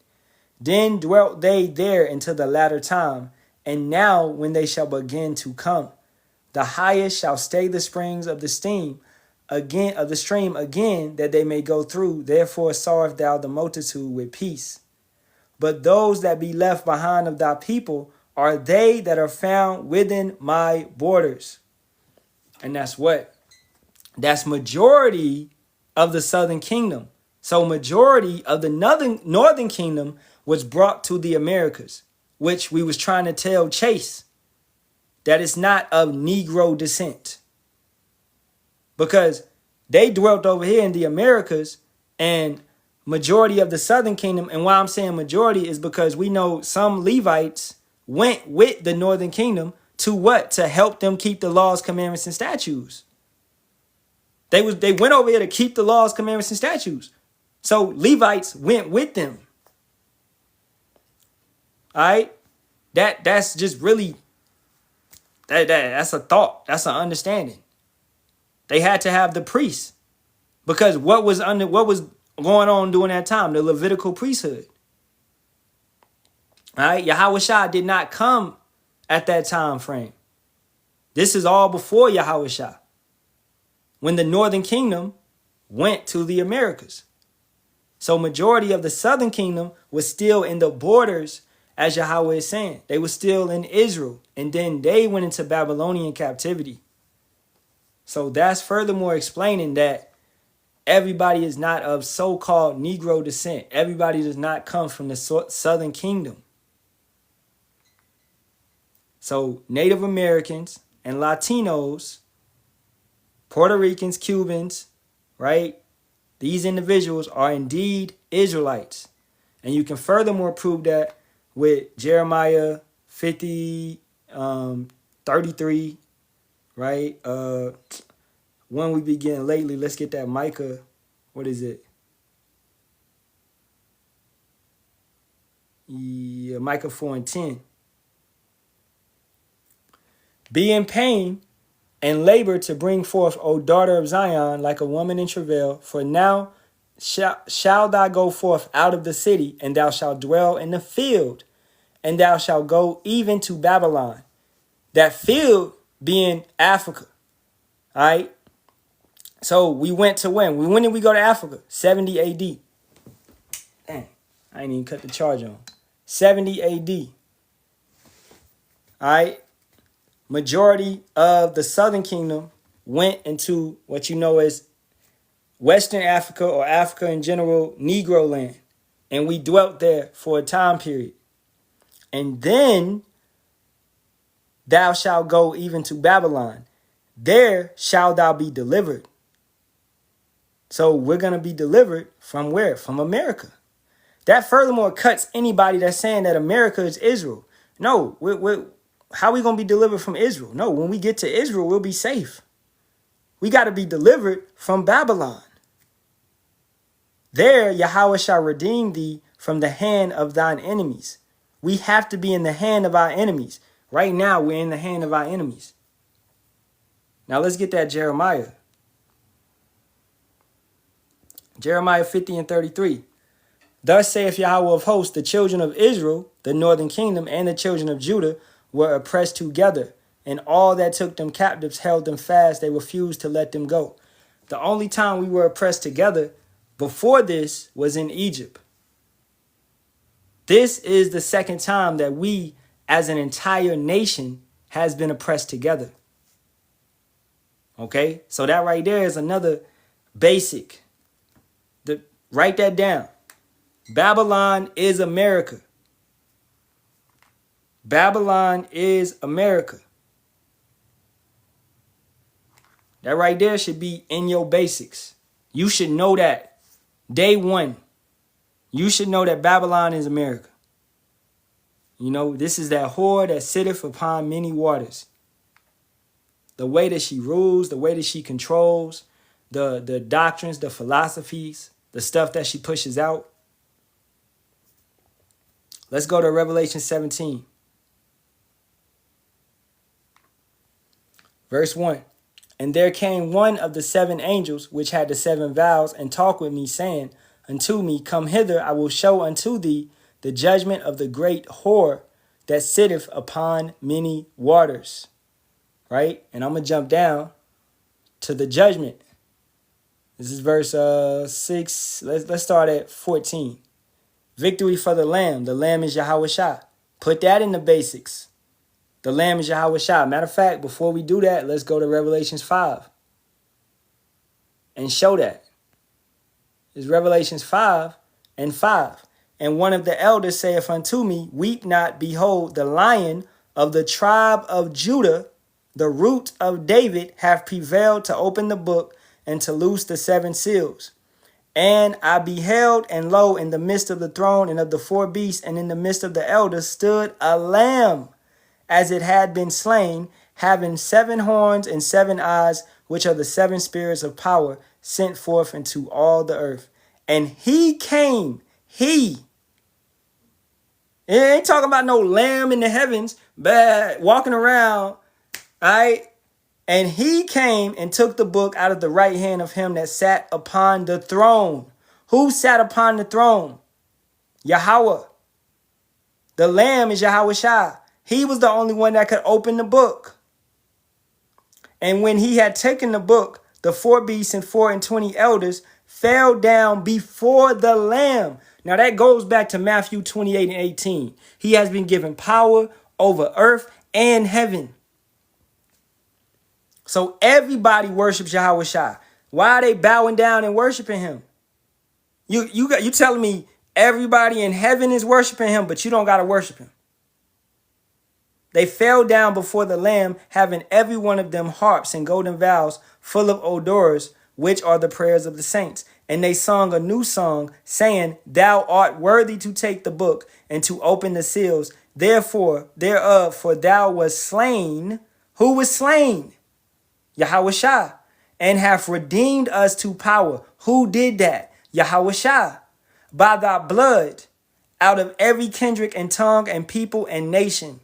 Then dwelt they there until the latter time, and now when they shall begin to come, the highest shall stay the springs of the stream again, that they may go through. Therefore sawest thou the multitude with peace. But those that be left behind of thy people are they that are found within my borders. And that's what? That's majority of the southern kingdom. So majority of the northern kingdom was brought to the Americas, which we was trying to tell Chase that it's not of Negro descent. Because they dwelt over here in the Americas and majority of the southern kingdom. And why I'm saying majority is because we know some Levites went with the northern kingdom to what? To help them keep the laws, commandments, and statutes. They went over here to keep the laws, commandments, and statutes. So Levites went with them. All right? That's just really that's a thought. That's an understanding. They had to have the priests. Because what was going on during that time? The Levitical priesthood. All right, Yahushua did not come at that time frame. This is all before Yahushua, when the northern kingdom went to the Americas. So majority of the southern kingdom was still in the borders, as Yahweh is saying. They were still in Israel, and then they went into Babylonian captivity. So that's furthermore explaining that everybody is not of so-called Negro descent. Everybody does not come from the southern kingdom. So Native Americans and Latinos, Puerto Ricans, Cubans, right? These individuals are indeed Israelites. And you can furthermore prove that with Jeremiah 50, 33, right? One we begin lately. Let's get that Micah. What is it? Yeah, Micah 4 and 10. Be in pain and labor to bring forth, O daughter of Zion, like a woman in travail. For now shall thou go forth out of the city, and thou shalt dwell in the field, and thou shalt go even to Babylon. That field being Africa. All right. So we went to when? When did we go to Africa? 70 AD. Dang, I ain't even cut the charge on. 70 AD. All right. Majority of the southern kingdom went into what you know as Western Africa, or Africa in general, Negro land. And we dwelt there for a time period. And then thou shalt go even to Babylon. There shalt thou be delivered. So we're going to be delivered from where? From America. That furthermore cuts anybody that's saying that America is Israel. No, how are we going to be delivered from Israel? No, when we get to Israel, we'll be safe. We got to be delivered from Babylon. There, Yahweh shall redeem thee from the hand of thine enemies. We have to be in the hand of our enemies. Right now, we're in the hand of our enemies. Now, let's get that Jeremiah. Jeremiah 50 and 33. Thus saith Yahweh of hosts, the children of Israel, the northern kingdom, and the children of Judah were oppressed together, and all that took them captives held them fast. They refused to let them go. The only time we were oppressed together before this was in Egypt. This is the second time that we, as an entire nation, has been oppressed together. Okay, so that right there is another basic. Write that down. Babylon is America. Babylon is America. That right there should be in your basics. You should know that. Day one. You should know that Babylon is America. You know, this is that whore that sitteth upon many waters. The way that she rules, the way that she controls, the doctrines, the philosophies, the stuff that she pushes out. Let's go to Revelation 17. Verse 1. And there came one of the seven angels, which had the seven vials, and talked with me, saying unto me, Come hither, I will show unto thee the judgment of the great whore that sitteth upon many waters. Right? And I'm going to jump down to the judgment. This is verse 6. Let's start at 14. Victory for the Lamb. The Lamb is Yahushua. Put that in the basics. The Lamb is Yahushua. Matter of fact, before we do that, let's go to Revelations 5 and show that. It's Revelations 5 and 5. And one of the elders saith unto me, Weep not, behold, the Lion of the tribe of Judah, the root of David, hath prevailed to open the book and to loose the seven seals. And I beheld, and lo, in the midst of the throne and of the four beasts, and in the midst of the elders, stood a lamb, as it had been slain, having 7 horns and 7 eyes, which are the 7 spirits of power, sent forth into all the earth. And he came, it ain't talking about no lamb in the heavens, but walking around, all right, And he came and took the book out of the right hand of him that sat upon the throne. Who sat upon the throne? Yahweh. The Lamb is Yahweh Shai. He was the only one that could open the book. And when he had taken the book, the 4 beasts and 24 elders fell down before the Lamb. Now that goes back to Matthew 28 and 18. He has been given power over earth and heaven. So everybody worships Yahweh Shai. Why are they bowing down and worshiping him? You telling me everybody in heaven is worshiping him, but you don't got to worship him. They fell down before the Lamb, having every one of them harps and golden vials full of odors, which are the prayers of the saints. And they sung a new song, saying, Thou art worthy to take the book and to open the seals. Therefore, thereof, for thou wast slain. Who was slain? Yahweh Shai. And have redeemed us to power. Who did that? Yahweh Shai. By thy blood, out of every kindred and tongue and people and nation.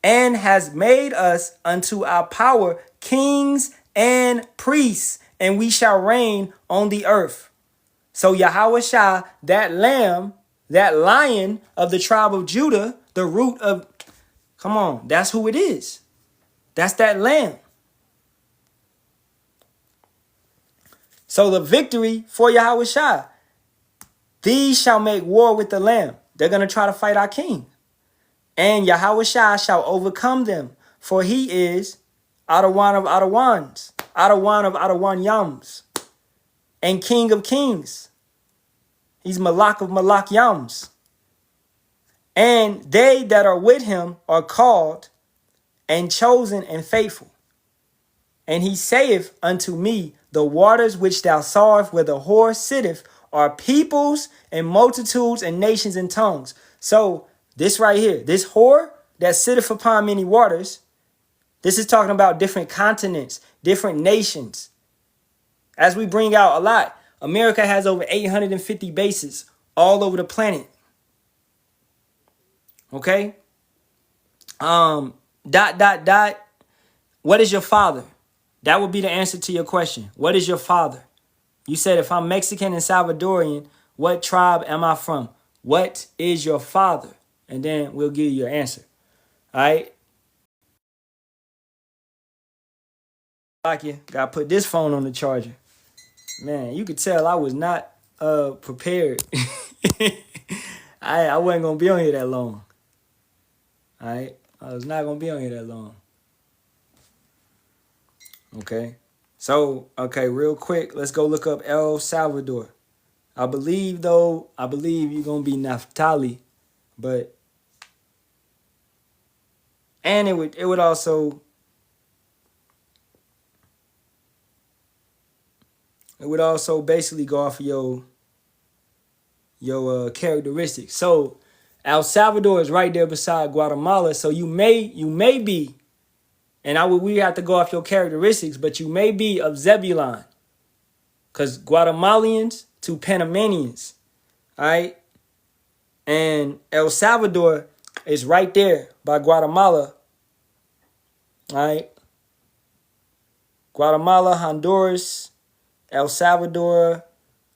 And has made us unto our power kings and priests, and we shall reign on the earth. So Yahweh Shai, that lamb, that lion of the tribe of Judah, the root of, come on, that's who it is. That's that lamb. So the victory for Yahweh Shai. These shall make war with the lamb. They're going to try to fight our king. And Yahweh Shai shall overcome them, for he is Adawan of Adawans, Adawan of Adawanyams, and King of Kings. He's Malak of Malakyams. And they that are with him are called and chosen and faithful. And he saith unto me, the waters which thou sawest where the whore sitteth are peoples and multitudes and nations and tongues. So this right here, this whore that sitteth upon many waters, this is talking about different continents, different nations. As we bring out a lot, America has over 850 bases all over the planet. Okay? What is your father? That would be the answer to your question. What is your father? You said if I'm Mexican and Salvadorian, what tribe am I from? What is your father? And then we'll give you your answer. All right? Like you gotta put this phone on the charger. Man, you could tell I was not prepared. I wasn't gonna be on here that long. All right? I was not gonna be on here that long. Okay? So, okay, real quick, let's go look up El Salvador. I believe you're gonna be Naphtali, but and it would also basically go off of your characteristics. So El Salvador is right there beside Guatemala. So you may be, and we have to go off your characteristics, but you may be of Zebulon, because Guatemalans to Panamanians, all right, and El Salvador is right there by Guatemala, all right. Guatemala, Honduras, El Salvador,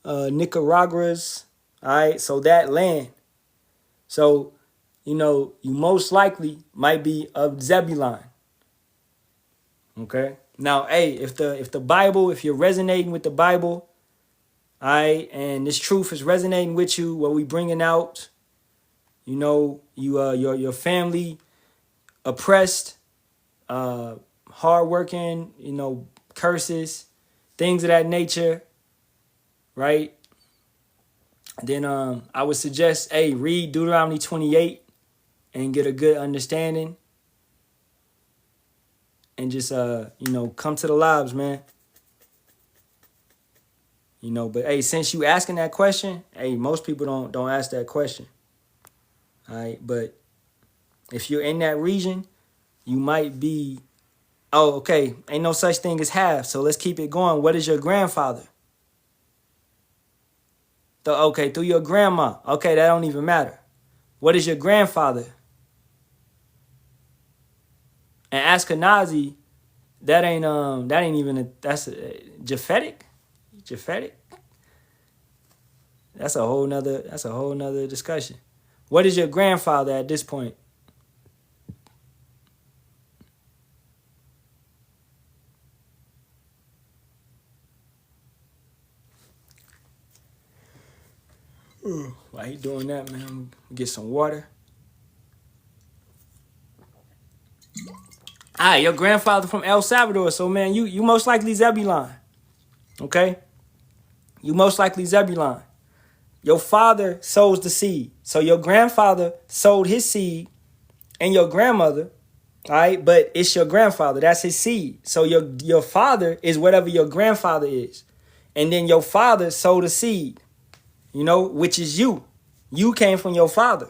Nicaragua's, all right, so that land. So, you most likely might be of Zebulon. Okay? Now, hey, if you're resonating with the Bible, all right, and this truth is resonating with you, what we bringing out, your family oppressed, hardworking, curses, things of that nature, right? Then I would suggest, hey, read Deuteronomy 28 and get a good understanding. And just come to the lives, man. But hey, since you asking that question, hey, most people don't ask that question. All right, but if you're in that region, you might be, oh, okay, ain't no such thing as half, so let's keep it going. What is your grandfather? Okay, through your grandma. Okay, that don't even matter. What is your grandfather? And Ashkenazi, that ain't even that's a Japhetic. Japhetic. That's a whole nother discussion. What is your grandfather at this point? Why you doing that, man? Get some water. All right, your grandfather from El Salvador. So, man, you most likely Zebulon. Okay? You most likely Zebulon. Your father sows the seed. So your grandfather sowed his seed and your grandmother, all right? But it's your grandfather. That's his seed. So your father is whatever your grandfather is. And then your father sowed a seed, which is you. You came from your father.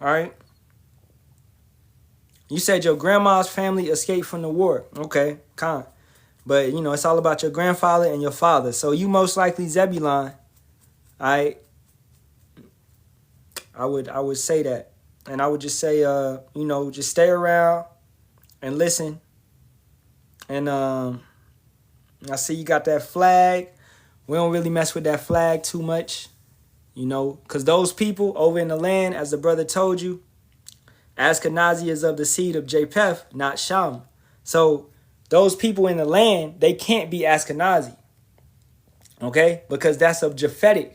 All right? You said your grandma's family escaped from the war. Okay, kind. But, it's all about your grandfather and your father. So you most likely Zebulon. I would say that. And I would just say, just stay around and listen. And I see you got that flag. We don't really mess with that flag too much, because those people over in the land, as the brother told you, Ashkenazi is of the seed of Japheth, not Sham. So those people in the land, they can't be Ashkenazi, okay? Because that's of Japhetic.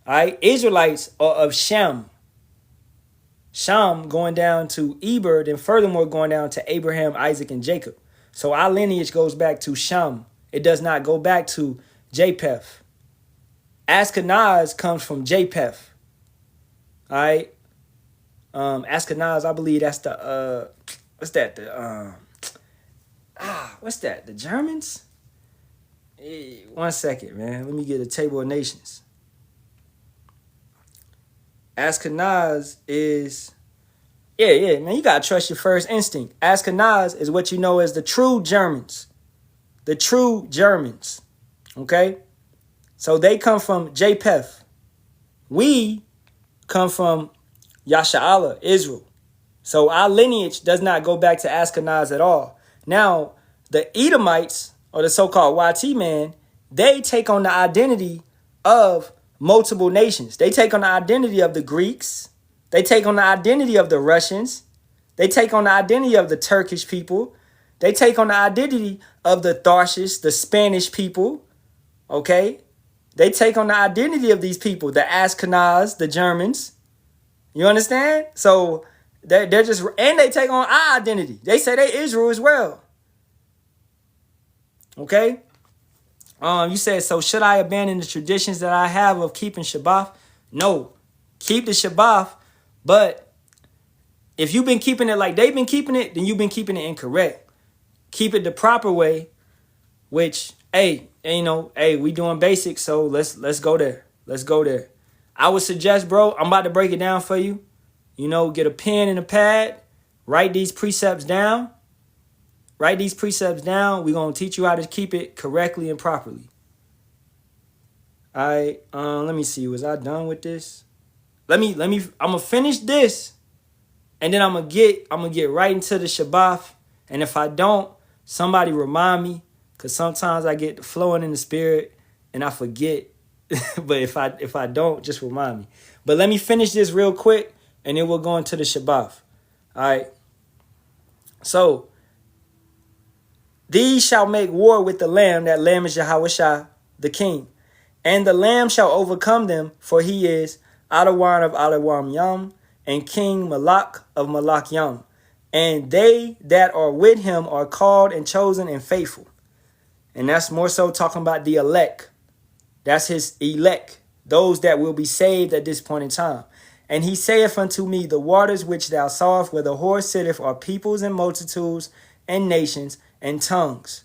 All right, Israelites are of Shem. Shem going down to Eber, and furthermore going down to Abraham, Isaac, and Jacob. So our lineage goes back to Shem. It does not go back to Japheth. Ashkenaz comes from Japheth. All right. Ashkenaz, I believe that's the what's that? What's that? The Germans? 1 second, man. Let me get a table of nations. Ashkenaz is, yeah, man, you gotta trust your first instinct. Ashkenaz is what you know as the true Germans. The true Germans, okay? So they come from Japheth. We come from Yasharahla, Israel. So our lineage does not go back to Ashkenaz at all. Now, the Edomites, or the so-called YT man, they take on the identity of multiple nations. They take on the identity of the Greeks. They take on the identity of the Russians. They take on the identity of the Turkish people. They take on the identity of the Tharshish, the Spanish people. Okay? They take on the identity of these people, the Ashkenaz, the Germans. You understand? So they're just, and they take on our identity. They say they Israel as well. Okay? You said, so should I abandon the traditions that I have of keeping Shabbat? No. Keep the Shabbat, but if you've been keeping it like they've been keeping it, then you've been keeping it incorrect. Keep it the proper way, which, hey, we doing basics, so let's go there. Let's go there. I would suggest, bro, I'm about to break it down for you. Get a pen and a pad, write these precepts down. Write these precepts down. We're going to teach you how to keep it correctly and properly. All right. Let me see. Was I done with this? I'm going to finish this. And then I'm going to get right into the Shabbat. And if I don't, somebody remind me. Because sometimes I get flowing in the spirit and I forget. But if I don't, just remind me. But let me finish this real quick. And then we'll go into the Shabbat. All right. So, these shall make war with the Lamb. That Lamb is Yahushua, the King. And the Lamb shall overcome them, for he is Adawan of Adawam Yam, and King Malak of Malak Yam. And they that are with him are called and chosen and faithful. And that's more so talking about the elect. That's his elect, those that will be saved at this point in time. And he saith unto me, the waters which thou sawest where the horse sitteth are peoples and multitudes and nations and tongues.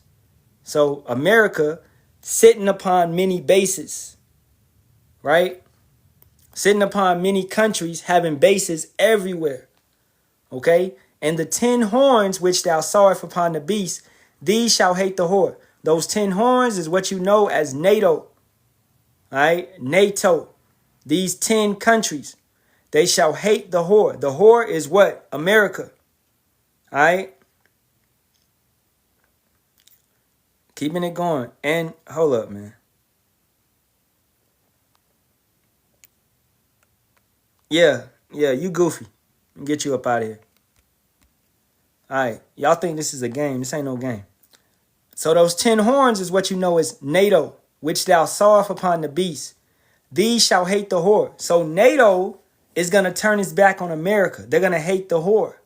So America sitting upon many bases, right? Sitting upon many countries, having bases everywhere, okay? And the 10 horns which thou sawest upon the beast, these shall hate the whore. Those 10 horns is what you know as NATO, all right? NATO. These 10 countries, they shall hate the whore. The whore is what? America, all right? Keeping it going. And hold up, man. Yeah, you goofy. Get you up out of here. All right, y'all think this is a game. This ain't no game. So those 10 horns is what you know as NATO, which thou sawest upon the beast. These shall hate the whore. So NATO is going to turn its back on America. They're going to hate the whore.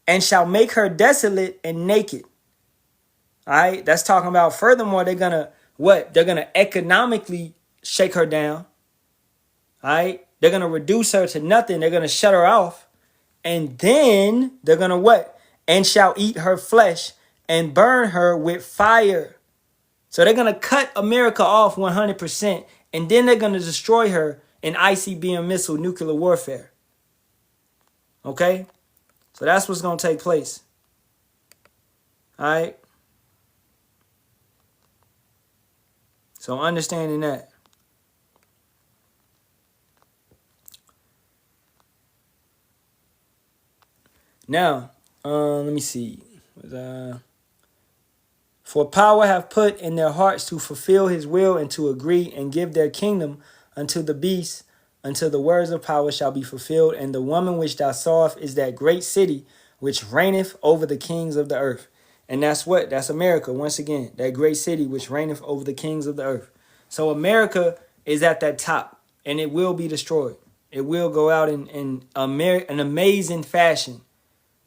And shall make her desolate and naked. All right, that's talking about furthermore, they're going to what? They're going to economically shake her down. All right, they're going to reduce her to nothing. They're going to shut her off. And then they're going to what? And shall eat her flesh and burn her with fire. So they're going to cut America off 100%. And then they're going to destroy her in ICBM missile nuclear warfare. Okay? So that's what's going to take place. All right? So understanding that. Now, let me see. For power have put in their hearts to fulfill his will and to agree and give their kingdom unto the beast, until the words of power shall be fulfilled. And the woman which thou sawest is that great city which reigneth over the kings of the earth. And that's what? That's America. Once again, that great city which reigneth over the kings of the earth. So America is at that top, and it will be destroyed. It will go out in an amazing fashion.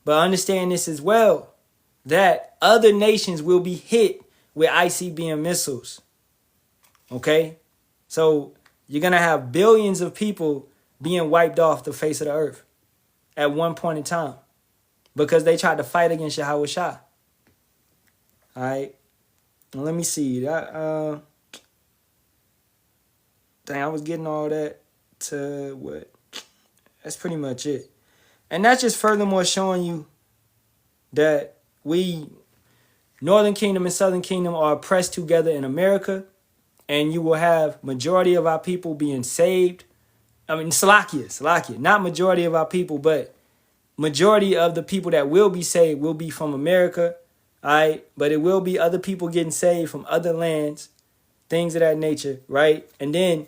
But understand this as well, that other nations will be hit with ICBM missiles. Okay? So you're going to have billions of people being wiped off the face of the earth at one point in time because they tried to fight against Yahweh Shah. All right? Well, let me see. Dang, I was getting all that to what? That's pretty much it. And that's just furthermore showing you that we, Northern Kingdom and Southern Kingdom, are oppressed together in America, and you will have majority of our people being saved. I mean, Salakia, not majority of our people, but majority of the people that will be saved will be from America, all right? But it will be other people getting saved from other lands, things of that nature, right? And then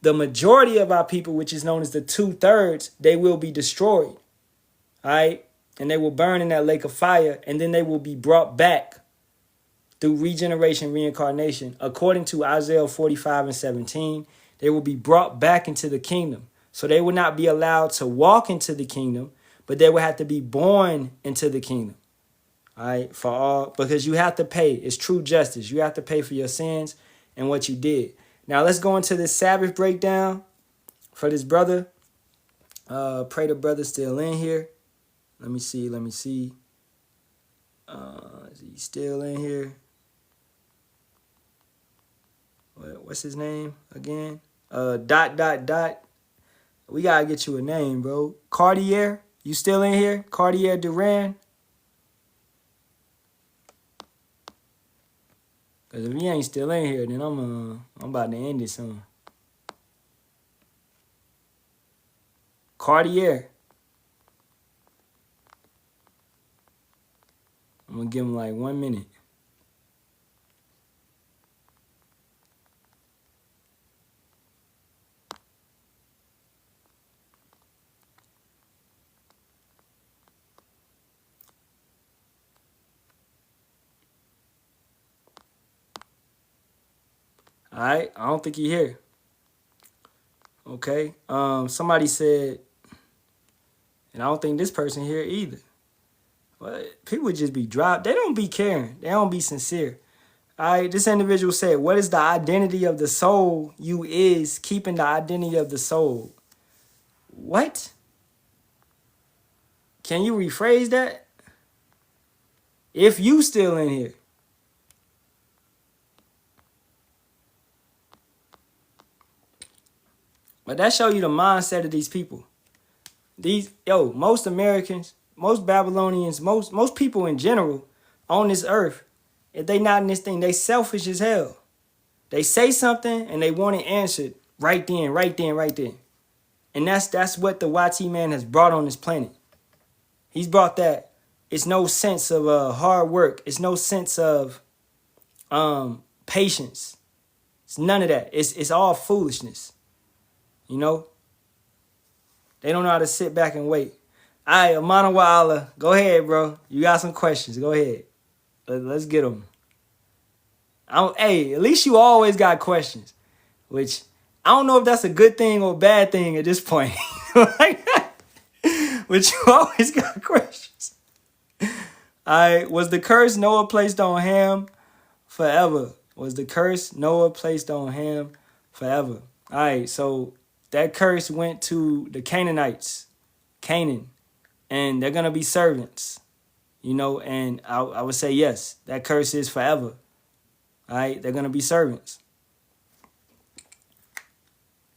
the majority of our people, which is known as the 2/3, they will be destroyed. All right. And they will burn in that lake of fire. And then they will be brought back through regeneration, reincarnation. According to Isaiah 45:17, they will be brought back into the kingdom. So they will not be allowed to walk into the kingdom, but they will have to be born into the kingdom. All right. For all, because you have to pay. It's true justice. You have to pay for your sins and what you did. Now let's go into this Sabbath breakdown for this brother. Pray the brother's still in here. Let me see. Is he still in here? What's his name again? Dot. We gotta get you a name, bro. Cartier, you still in here? Cartier Duran? Cause if he ain't still in here, then I'm about to end it soon. Cartier. I'm gonna give him like 1 minute. All right, I don't think he here. Okay. Somebody said, and I don't think this person here either. But people just be dropped. They don't be caring. They don't be sincere. All right, this individual said, what is the identity of the soul? You is keeping the identity of the soul. What? Can you rephrase that? If you still in here. But that show you the mindset of these people. Most Americans, most Babylonians, most people in general on this earth, if they not in this thing, they selfish as hell. They say something and they want it answered right then. And that's what the YT man has brought on this planet. He's brought that. It's no sense of hard work. It's no sense of patience. It's none of that. It's all foolishness. You know? They don't know how to sit back and wait. All right, Amana wa Allah. Go ahead, bro. You got some questions. Go ahead. Let's get them. Hey, at least you always got questions. Which, I don't know if that's a good thing or a bad thing at this point. But you always got questions. All right, was the curse Noah placed on Ham forever? Was the curse Noah placed on Ham forever? All right, so that curse went to the Canaanites, Canaan, and they're going to be servants, you know, and I would say yes, that curse is forever. All right, they're going to be servants.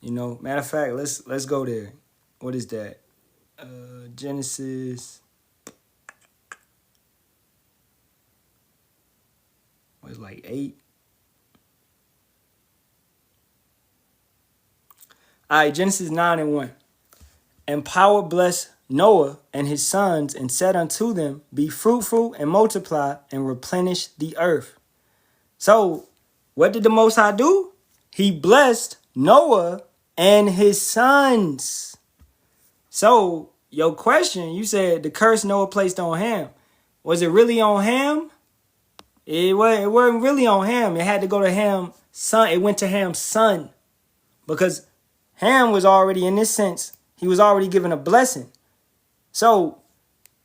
You know, matter of fact, let's go there. What is that? Genesis. Was like 8. All right, Genesis 9:1. And power blessed Noah and his sons and said unto them, be fruitful and multiply and replenish the earth. So what did the Most High do? He blessed Noah and his sons. So your question, you said the curse Noah placed on Ham. Was it really on Ham? It wasn't really on Ham. It had to go to Ham's son. It went to Ham's son. Because Ham was already, in this sense, he was already given a blessing. So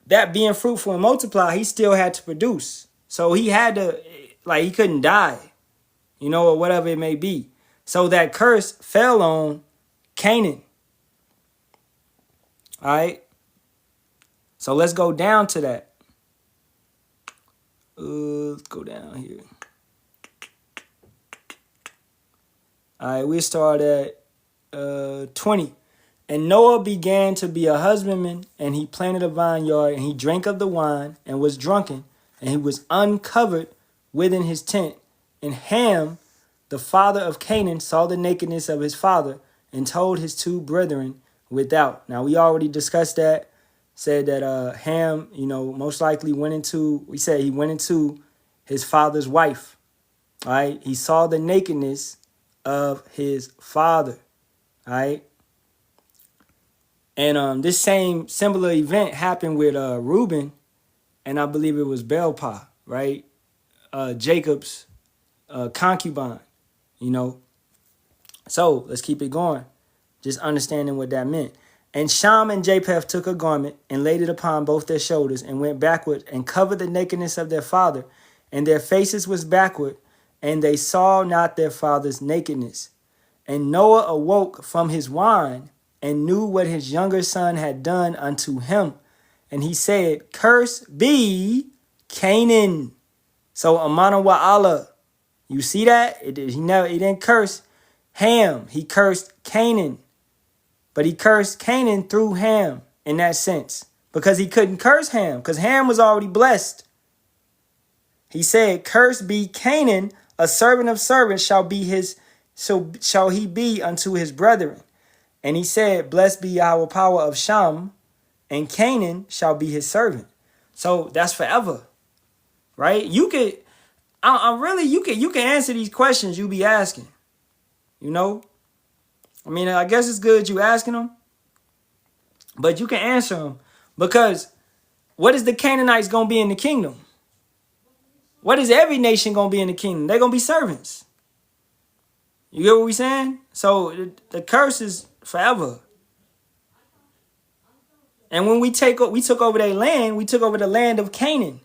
that being fruitful and multiply, he still had to produce. So he had to, like, he couldn't die, you know, or whatever it may be. So that curse fell on Canaan. All right. So let's go down to that. Let's go down here. All right, we start at 20. And Noah began to be a husbandman, and he planted a vineyard, and he drank of the wine, and was drunken, and he was uncovered within his tent. And Ham, the father of Canaan, saw the nakedness of his father, and told his 2 brethren without. Now, we already discussed that. Said that Ham, you know, most likely went into his father's wife. All right. He saw the nakedness of his father. All right. And this same similar event happened with Reuben, and I believe it was Belpah, right? Jacob's concubine, you know. So let's keep it going. Just understanding what that meant. And Sham and Japheth took a garment and laid it upon both their shoulders and went backward and covered the nakedness of their father. And their faces was backward, and they saw not their father's nakedness. And Noah awoke from his wine and knew what his younger son had done unto him. And he said, cursed be Canaan. So Amana wa Allah. You see that? He didn't curse Ham. He cursed Canaan. But he cursed Canaan through Ham in that sense. Because he couldn't curse Ham. Because Ham was already blessed. He said, cursed be Canaan, a servant of servants shall he be unto his brethren. And he said, blessed be our power of Sham, and Canaan shall be his servant. So that's forever. Right? You can answer these questions you be asking. You know? I mean, I guess it's good you asking them, but you can answer them, because what is the Canaanites going to be in the kingdom? What is every nation going to be in the kingdom? They're going to be servants. You get what we're saying? So the curse is forever. And when we took over their land, we took over the land of Canaan.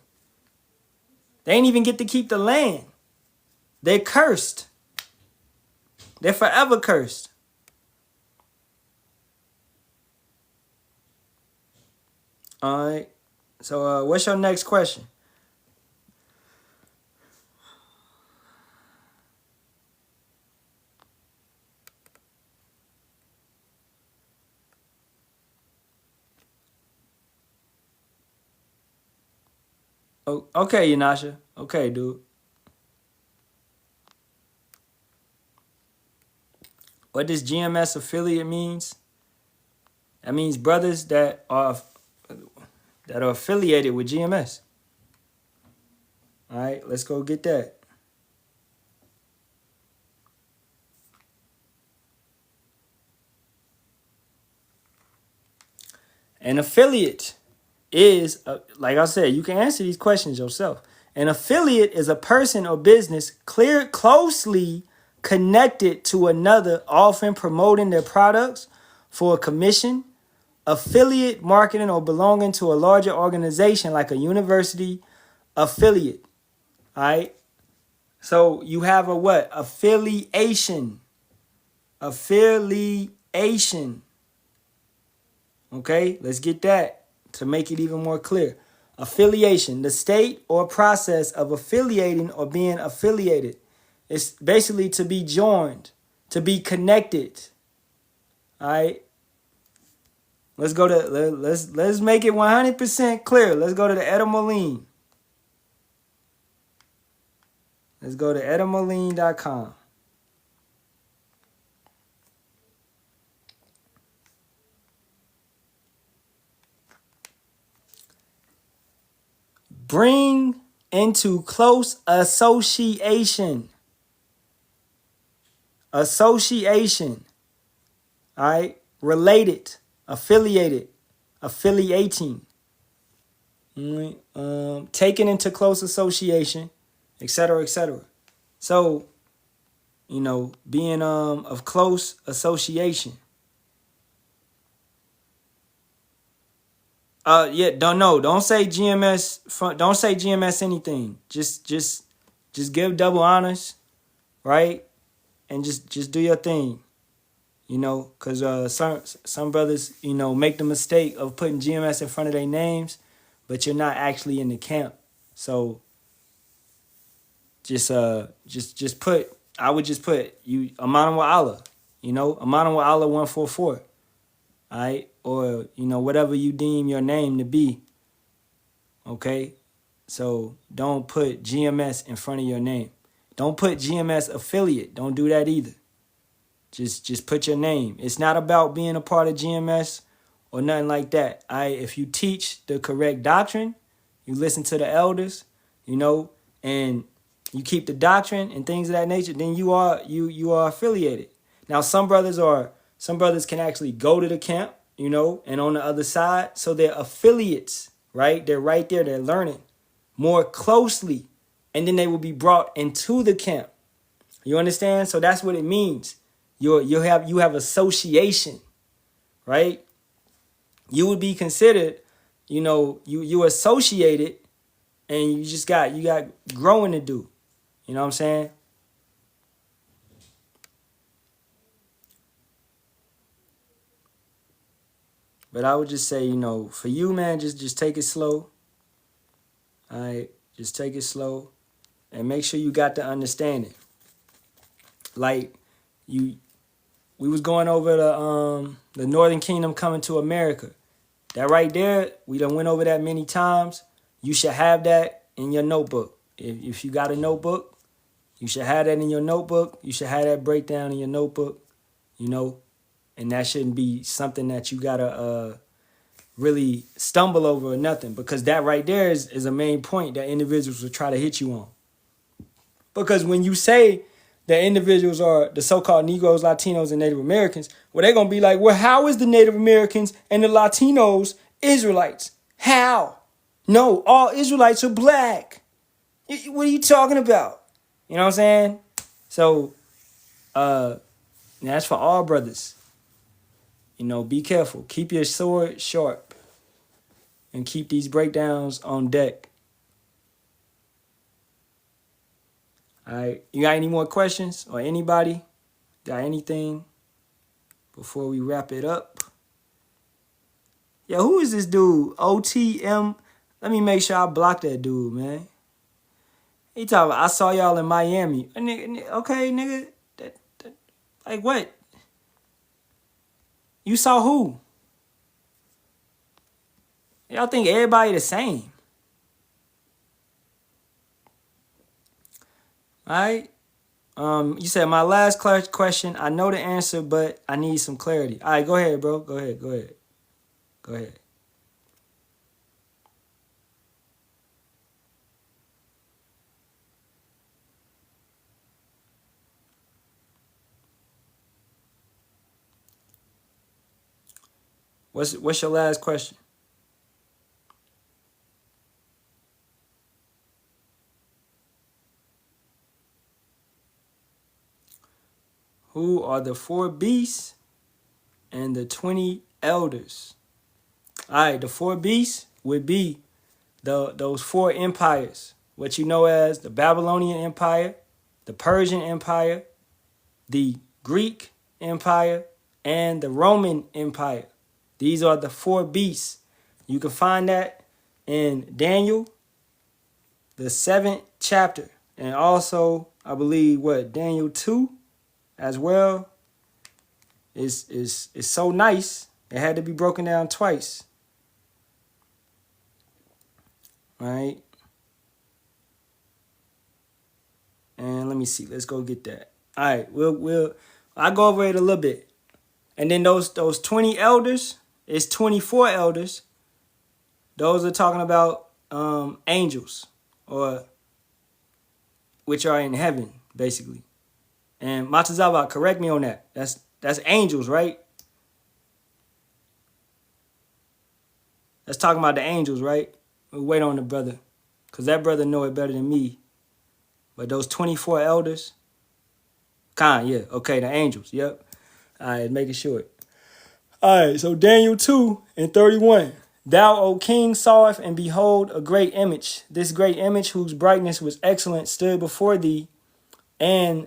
They ain't even get to keep the land. They're cursed. They're forever cursed. All right. So what's your next question? Oh, okay, Yanasha. Okay, dude. What does GMS affiliate means? That means brothers that are affiliated with GMS. All right, let's go get that. An affiliate is, like I said, you can answer these questions yourself. An affiliate is a person or business closely connected to another, often promoting their products for a commission. Affiliate marketing or belonging to a larger organization like a university affiliate. All right. So you have a what? Affiliation. Affiliation. Okay, let's get that to make it even more clear. Affiliation, the state or process of affiliating or being affiliated. It's basically to be joined, to be connected. All right. Let's make it 100% clear. Let's go to the etymology. Let's go to etymology.com. Bring into close association. Association. All right. Related. Affiliated. Affiliating. Taken into close association, etc., etc. So, being of close association. Yeah, don't say GMS. Don't say GMS anything. Just give double honors, right? And just do your thing, because some brothers, make the mistake of putting GMS in front of their names, but you're not actually in the camp. So just put. I would just put you Amana wa Allah, Amana wa Allah 144, all right, or whatever you deem your name to be. Okay, so don't put GMS in front of your name. Don't put GMS affiliate. Don't do that either. Just put your name. It's not about being a part of GMS or nothing like that. If you teach the correct doctrine, you listen to the elders, and you keep the doctrine and things of that nature, then you are affiliated. Now some brothers can actually go to the camp, and on the other side, so they're affiliates, right? They're right there, they're learning more closely, and then they will be brought into the camp. You understand? So that's what it means. You have association, right? You would be considered, you associated, and you got growing to do. You know what I'm saying? But I would just say, for you, man, just take it slow. All right, just take it slow, and make sure you got the understanding. Like we was going over the Northern Kingdom coming to America. That right there, we done went over that many times. You should have that in your notebook. If you got a notebook, you should have that in your notebook. You should have that breakdown in your notebook, and that shouldn't be something that you gotta really stumble over or nothing, because that right there is a main point that individuals will try to hit you on. Because when you say that individuals are the so-called Negroes, Latinos, and Native Americans, well, they're going to be like, well, how is the Native Americans and the Latinos Israelites? How? No, all Israelites are black. What are you talking about? You know what I'm saying? So, that's for all brothers. Be careful. Keep your sword sharp. And keep these breakdowns on deck. All right. You got any more questions, or anybody got anything before we wrap it up? Yo, who is this dude? OTM. Let me make sure I block that dude, man. He talking about, I saw y'all in Miami. Okay, nigga. Like what? You saw who? Y'all think everybody the same. All right. You said my last question. I know the answer, but I need some clarity. All right, go ahead, bro. Go ahead. What's your last question? Who are the 4 beasts and the 20 elders? All right, the 4 beasts would be those 4 empires, what you know as the Babylonian Empire, the Persian Empire, the Greek Empire, and the Roman Empire. These are the 4 beasts. You can find that in Daniel, the 7th chapter, and also I believe Daniel 2 as well. Is so nice. It had to be broken down twice. Right? And let me see. Let's go get that. All right, I'll go over it a little bit. And then those 20 elders, it's 24 elders. Those are talking about angels, or which are in heaven, basically. And Matazawa, correct me on that. That's angels, right? That's talking about the angels, right? We'll wait on the brother, because that brother know it better than me. But those 24 elders, yeah, okay, the angels, yep. All right, making sure. All right, so Daniel 2 and 31. Thou, O king, sawest, and behold, a great image. This great image, whose brightness was excellent, stood before thee, and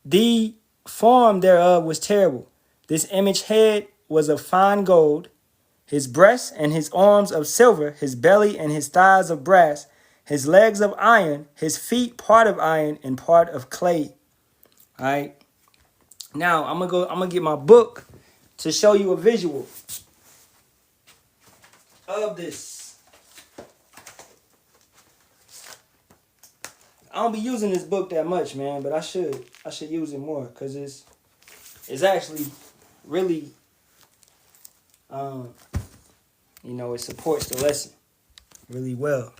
the form thereof was terrible. This image head was of fine gold, his breasts and his arms of silver, his belly and his thighs of brass, his legs of iron, his feet part of iron and part of clay. All right. Now I'm gonna get my book to show you a visual of this. I don't be using this book that much, man, but I should use it more, because it's actually really it supports the lesson really well.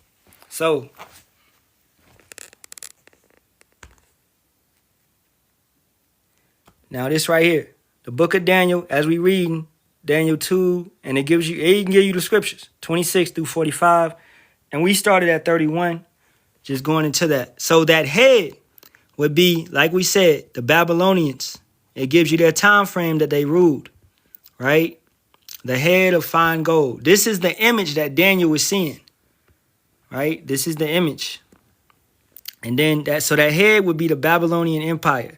So now this right here, the book of Daniel, as we read Daniel 2, and it can give you the scriptures, 26 through 45. And we started at 31, just going into that. So that head would be, like we said, the Babylonians. It gives you their time frame that they ruled, right? The head of fine gold. This is the image that Daniel was seeing, right? This is the image. And then that head would be the Babylonian Empire.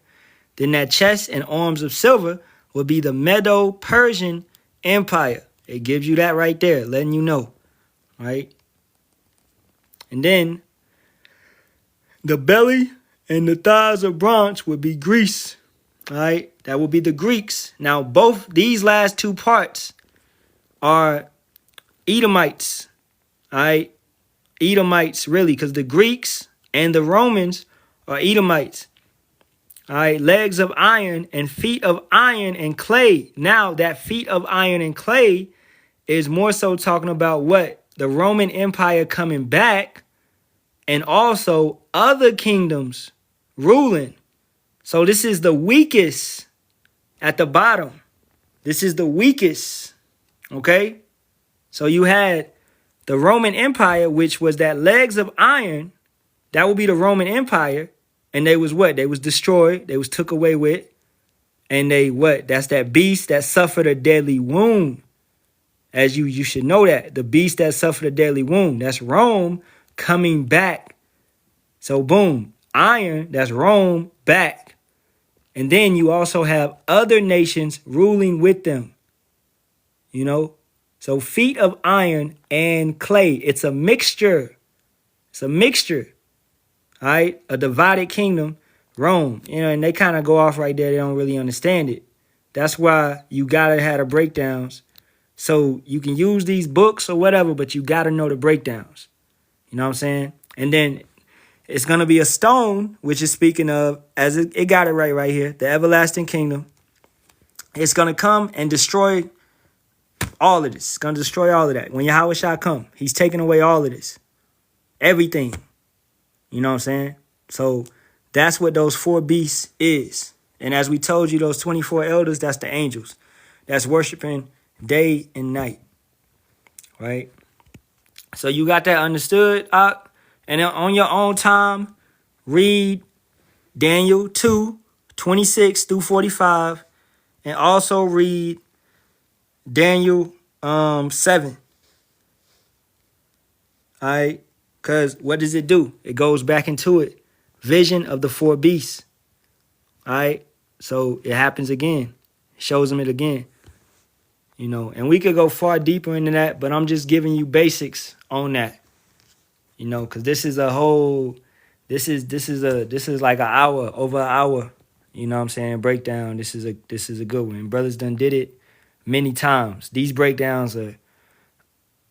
Then that chest and arms of silver would be the Medo-Persian Empire. It gives you that right there, letting you know, right? And then the belly and the thighs of bronze would be Greece, right? That would be the Greeks. Now, both these last 2 parts are Edomites, all right? Edomites, really, because the Greeks and the Romans are Edomites. All right, legs of iron and feet of iron and clay. Now, that feet of iron and clay is more so talking about what? The Roman Empire coming back, and also other kingdoms ruling. So this is the weakest at the bottom. This is the weakest, okay? So you had the Roman Empire, which was that legs of iron. That would be the Roman Empire. And they was what? They was destroyed. They was took away with. And they what? That's that beast that suffered a deadly wound. As you should know that. The beast that suffered a deadly wound. That's Rome coming back. So boom. Iron, that's Rome back. And then you also have other nations ruling with them. You know? So feet of iron and clay. It's a mixture. It's a mixture. All right, a divided kingdom, Rome, and they kind of go off right there. They don't really understand it. That's why you gotta have the breakdowns. So you can use these books or whatever, but you gotta know the breakdowns. You know what I'm saying? And then it's gonna be a stone, which is speaking of, as it got it right here, the everlasting kingdom. It's gonna come and destroy all of this. It's gonna destroy all of that. When Yahweh shall come, he's taking away all of this, everything. You know what I'm saying? So that's what those 4 beasts is. And as we told you, those 24 elders, that's the angels. That's worshiping day and night, right? So you got that understood, and then on your own time, read Daniel 2:26 through 45, and also read Daniel 7. All right, because what does it do? It goes back into it. Vision of the four beasts. All right, so it happens again. It shows them it again. You know, and we could go far deeper into that, but I'm just giving you basics on that. You know, because this is a whole, this is like an hour, over an hour. You know what I'm saying? Breakdown. This is a good one. Brothers done did it many times. These breakdowns are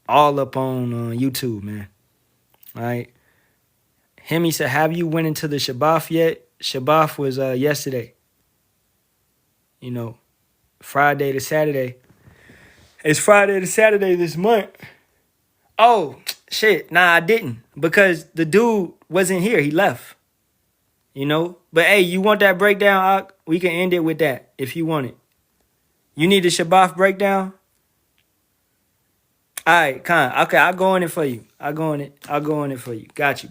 all up on YouTube, man. All right. Hemi said, have you went into the Shabbat yet? Shabbat was yesterday. You know, Friday to Saturday. It's Friday to Saturday this month. Oh, shit. Nah, I didn't. Because the dude wasn't here. He left. You know? But hey, you want that breakdown? We can end it with that if you want it. You need the Shabbat breakdown? All right, Khan. Okay, I'll go on it for you. I'll go on it for you. Got you.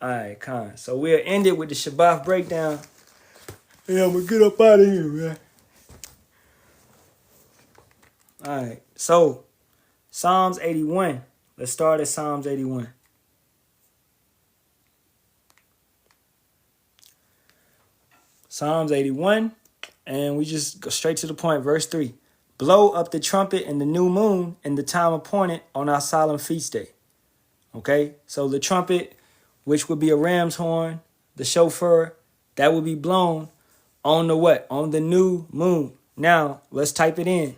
All right, Khan. So we'll end it with the Shabbat breakdown. Yeah, I'm going to get up out of here, man. All right. So, Psalms 81. Let's start at Psalms 81. Psalms 81. And we just go straight to the point. Verse 3. Blow up the trumpet in the new moon in the time appointed on our solemn feast day. Okay? So the trumpet, which would be a ram's horn, the shofar, that would be blown on the what? On the new moon. Now, let's type it in.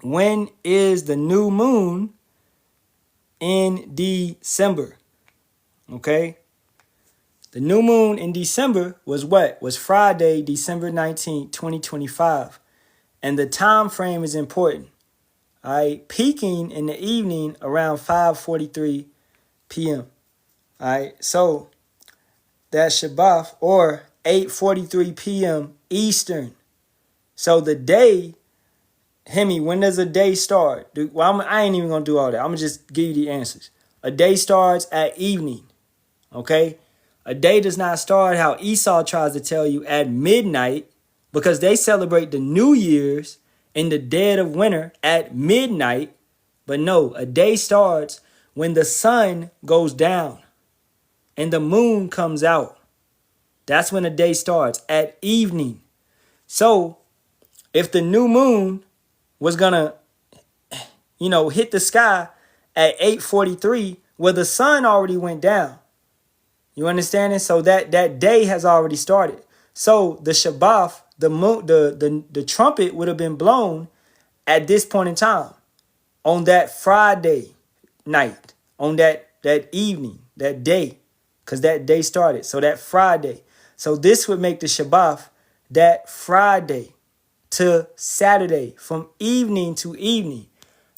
When is the new moon in December? Okay? The new moon in December was what? Was Friday, December 19th, 2025. And the time frame is important. All right? Peaking in the evening around 5:43 p.m. All right? So, that's Shabbat, or 8:43 p.m. Eastern. So the day, Hemi, when does a day start? I ain't even going to do all that. I'm going to just give you the answers. A day starts at evening, okay? A day does not start how Esau tries to tell you at midnight, because they celebrate the New Year's in the dead of winter at midnight. But no, a day starts when the sun goes down and the moon comes out. That's when a day starts, at evening. So if the new moon was gonna, hit the sky at 8:43, well, the sun already went down. You understand it? So that day has already started. So the Shabbat, the moon, the trumpet would have been blown at this point in time, on that Friday night, on that evening, that day, because that day started. So that Friday. So this would make the Shabbat that Friday to Saturday, from evening to evening.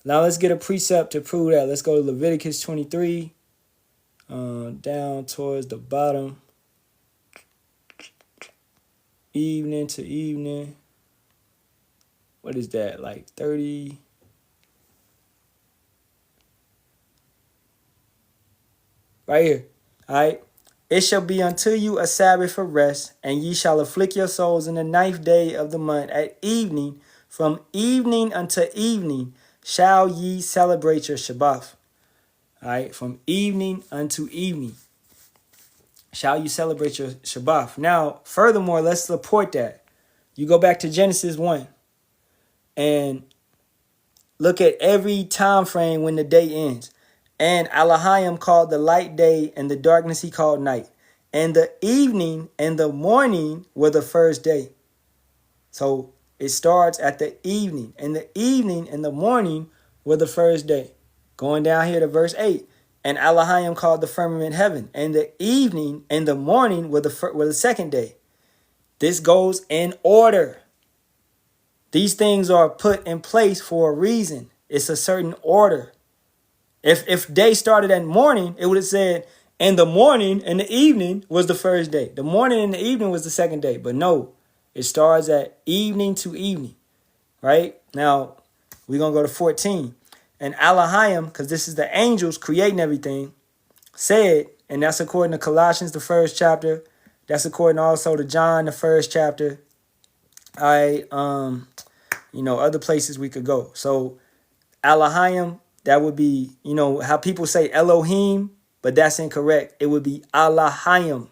Now let's get a precept to prove that. Let's go to Leviticus 23, down towards the bottom. Evening to evening. What is that? Like 30. Right here. All right. It shall be unto you a Sabbath of rest, and ye shall afflict your souls in the 9th day of the month at evening. From evening unto evening shall ye celebrate your Shabbat. All right. From evening unto evening shall you celebrate your Shabbat. Now, furthermore, let's support that. You go back to Genesis 1 and look at every time frame when the day ends. And Elohim called the light day, and the darkness he called night. And the evening and the morning were the first day. So it starts at the evening. And the evening and the morning were the first day. Going down here to verse 8. And Elohim called the firmament heaven. And the evening and the morning were the second day. This goes in order. These things are put in place for a reason. It's a certain order. If day started at morning, it would have said, And the morning and the evening was the first day. The morning and the evening was the second day. But no, it starts at evening to evening, right? Now, we're going to go to 14. And Elohim, because this is the angels creating everything, said, and that's according to Colossians, the first chapter. That's according also to John, the first chapter. Other places we could go. So Elohim, that would be, how people say Elohim, but that's incorrect. It would be Elohim,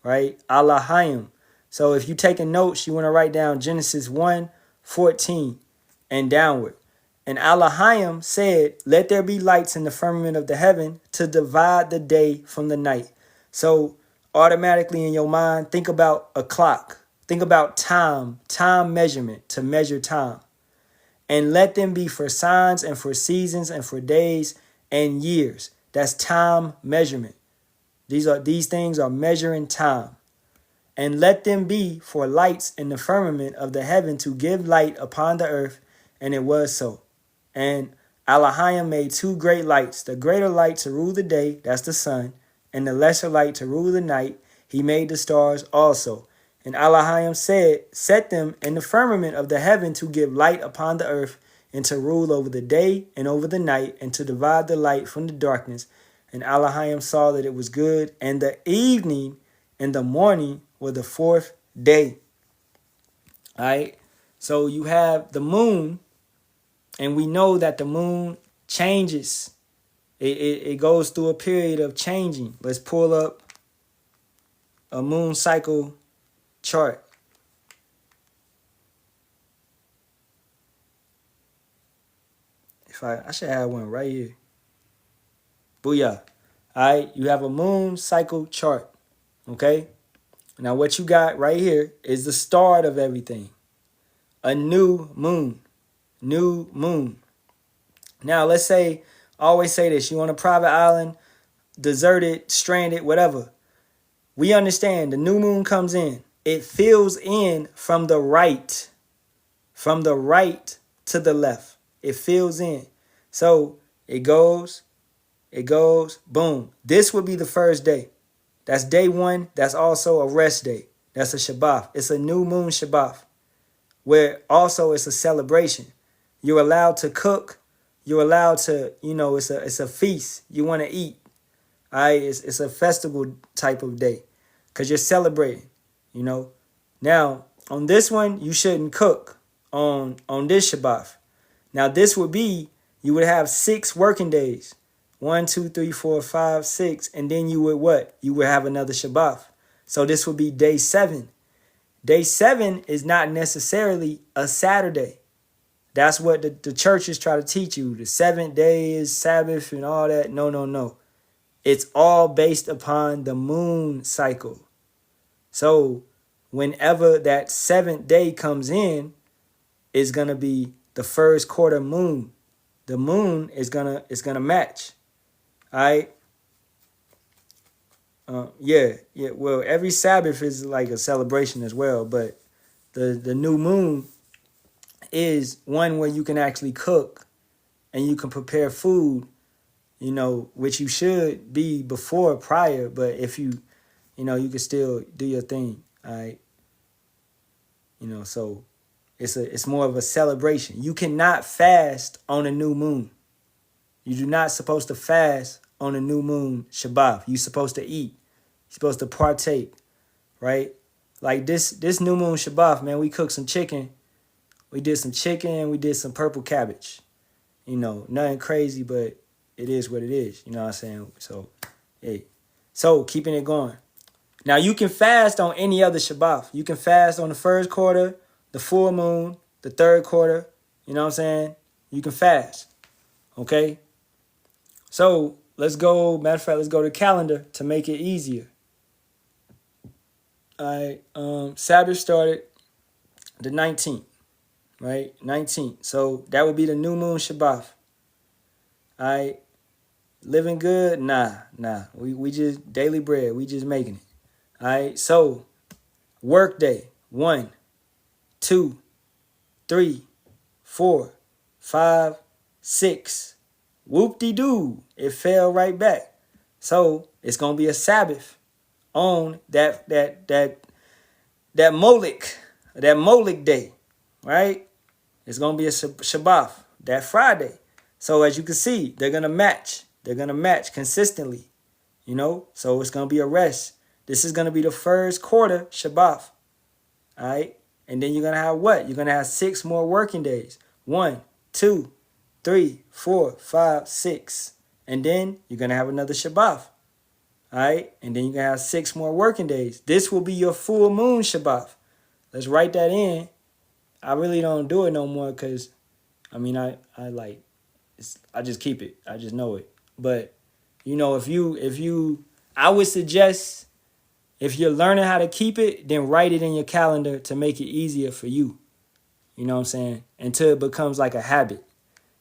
right? Elohim. So if you're taking notes, you want to write down Genesis 1:14 and downward. And Elohim said, let there be lights in the firmament of the heaven to divide the day from the night. So automatically in your mind, think about a clock. Think about time measurement to measure time. And let them be for signs and for seasons and for days and years. That's time measurement. These things are measuring time. And let them be for lights in the firmament of the heaven to give light upon the earth. And it was so. And Elohim made two great lights, the greater light to rule the day, that's the sun, and the lesser light to rule the night. He made the stars also. And Elohim said, set them in the firmament of the heaven to give light upon the earth, and to rule over the day and over the night, and to divide the light from the darkness. And Elohim saw that it was good, and the evening and the morning were the fourth day. All right. So you have the moon, and we know that the moon changes. It goes through a period of changing. Let's pull up a moon cycle chart. If I should have one right here. Booyah. All right, you have a moon cycle chart. Okay? Now what you got right here is the start of everything. A new moon. New moon. Now let's say, always say this, you on a private island, deserted, stranded, whatever. We understand the new moon comes in. It fills in from the right to the left. It fills in. So it goes, boom. This would be the first day. That's day one. That's also a rest day. That's a Shabbat. It's a new moon Shabbat, where also it's a celebration. You're allowed to cook. You're allowed to, it's a feast. You want to eat. All right, it's a festival type of day because you're celebrating, Now, on this one, you shouldn't cook on this Shabbat. Now, this would be, you would have 6 working days. 1, 2, 3, 4, 5, 6. And then you would what? You would have another Shabbat. So this would be day 7. Day 7 is not necessarily a Saturday. That's what the churches try to teach you. The 7th day is Sabbath and all that. No. It's all based upon the moon cycle. So whenever that 7th day comes in, it's going to be the first quarter moon. The moon is gonna match. All right. Yeah. Well, every Sabbath is like a celebration as well, but the new moon is one where you can actually cook and you can prepare food, which you should be prior, but if you can still do your thing, all right? So it's more of a celebration. You cannot fast on a new moon. You do not supposed to fast on a new moon Shabbat. You're supposed to eat. You're supposed to partake, right? Like this new moon Shabbat, man, we cooked some chicken. We did some chicken. We did some purple cabbage. Nothing crazy, but it is what it is. You know what I'm saying? So, hey. So, keeping it going. Now, you can fast on any other Shabbat. You can fast on the first quarter, the full moon, the third quarter. You know what I'm saying? You can fast. Okay? So, let's go. Matter of fact, let's go to calendar to make it easier. All right. Sabbath started the 19th. Right? 19th. So that would be the new moon Shabbat. All right. Living good? Nah. We just daily bread. We just making it. All right. So work day. 1, 2, 3, 4, 5, 6. Whoop-de-doo. It fell right back. So it's gonna be a Sabbath on that Moloch day, right? It's gonna be a Shabbat that Friday. So as you can see, they're gonna match. They're gonna match consistently, So it's gonna be a rest. This is gonna be the first quarter Shabbat, all right? And then you're gonna have what? You're gonna have 6 more working days. 1, 2, 3, 4, 5, 6, and then you're gonna have another Shabbat. All right, and then you're gonna have 6 more working days. This will be your full moon Shabbat. Let's write that in. I really don't do it no more because, I just keep it. I just know it. But I would suggest if you're learning how to keep it, then write it in your calendar to make it easier for you. You know what I'm saying? Until it becomes like a habit.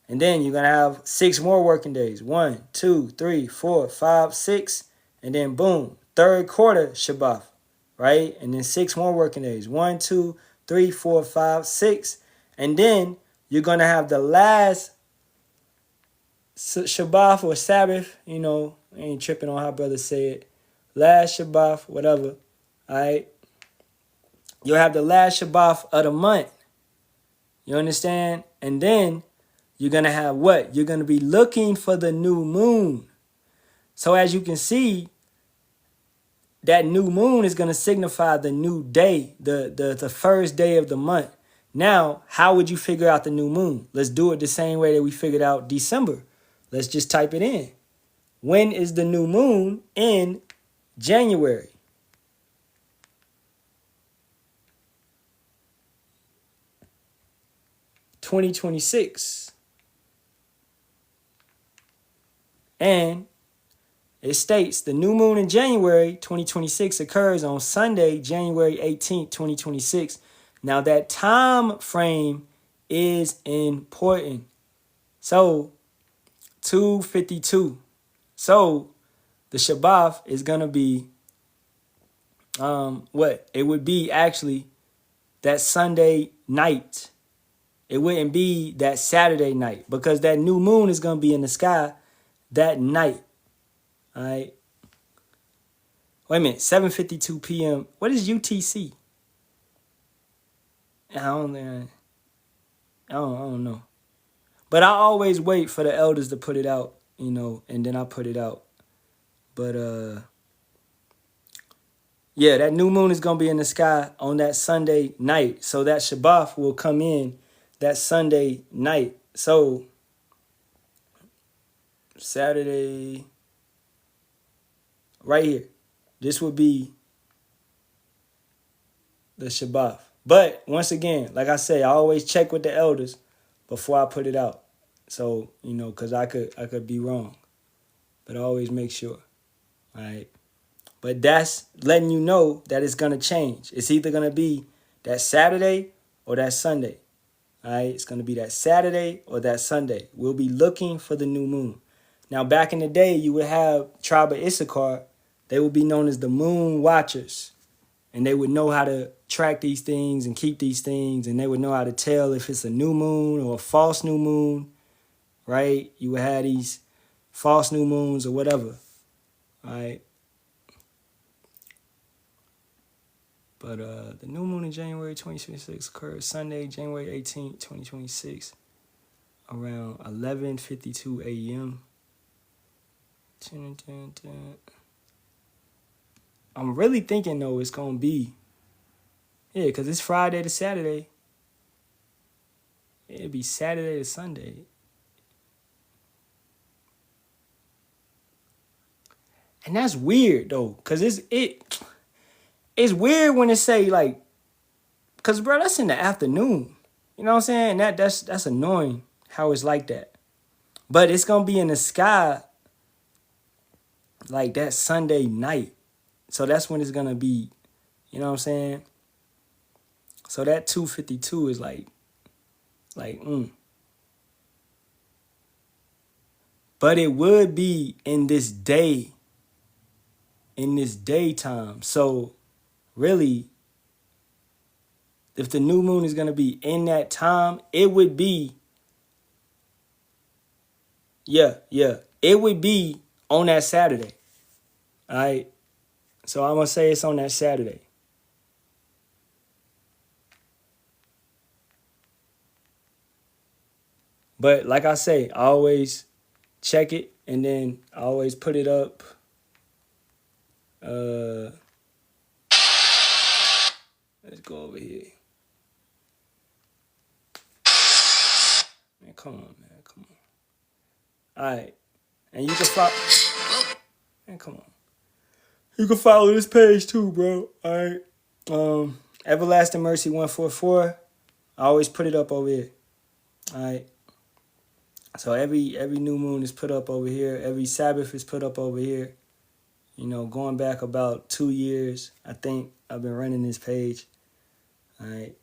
And then you're gonna have 6 more working days. 1, 2, 3, 4, 5, 6. And then boom, third quarter Shabbat, right? And then 6 more working days. 1, 2, 3, 4, 5, 6. And then you're going to have the last Shabbat or Sabbath, I ain't tripping on how brothers say it. Last Shabbat, whatever, all right? You'll have the last Shabbat of the month. You understand? And then you're going to have what? You're going to be looking for the new moon. So as you can see, that new moon is going to signify the new day, the first day of the month. Now, how would you figure out the new moon? Let's do it the same way that we figured out December. Let's just type it in. When is the new moon in January? (2026). And it states the new moon in January 2026 occurs on Sunday, January 18th, 2026. Now that time frame is important. So 2:52. So the Shabbat is gonna be what? It would be actually that Sunday night. It wouldn't be that Saturday night because that new moon is gonna be in the sky that night. All right. Wait a minute. 7:52 p.m. What is UTC? I don't know. But I always wait for the elders to put it out, and then I put it out. But yeah, that new moon is gonna be in the sky on that Sunday night. So that Shabbat will come in that Sunday night. So Saturday, right here. This would be the Shabbat. But once again, like I say, I always check with the elders before I put it out. So, because I could be wrong. But I always make sure. All right. But that's letting you know that it's going to change. It's either going to be that Saturday or that Sunday. All right. It's going to be that Saturday or that Sunday. We'll be looking for the new moon. Now, back in the day, you would have tribe of Issachar. They would be known as the moon watchers. And they would know how to track these things and keep these things. And they would know how to tell if it's a new moon or a false new moon, right? You would have these false new moons or whatever, all right? But the new moon in January 2026 occurs Sunday, January 18th, 2026, around 11:52 a.m. I'm really thinking, though, it's going to be, because it's Friday to Saturday. It'd be Saturday to Sunday. And that's weird, though, because it's weird when it say, like, because, bro, that's in the afternoon. You know what I'm saying? That's annoying how it's like that. But it's going to be in the sky like that Sunday night. So that's when it's going to be, you know what I'm saying? So that 2:52 is like. But it would be in this day, in this daytime. So really, if the new moon is going to be in that time, it would be, it would be on that Saturday. All right. So I'm going to say it's on that Saturday. But like I say, I always check it and then I always put it up. Let's go over here. Man, come on, man. Come on. All right. And you can follow. Man, come on. You can follow this page too, bro. All right. Everlasting Mercy 144. I always put it up over here. All right. So every new moon is put up over here. Every Sabbath is put up over here. You know, going back about 2 years, I think I've been running this page. All right.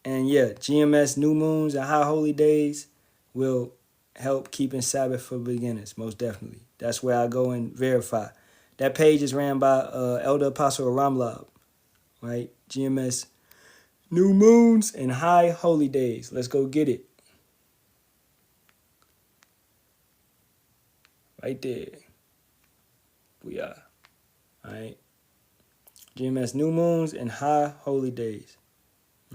And yeah, GMS new moons and high holy days will help keeping Sabbath for beginners, most definitely. That's where I go and verify. That page is ran by Elder Apostle Ramlab, right? GMS new moons and high holy days. Let's go get it. Right there. We are. All right. GMS new moons and high holy days.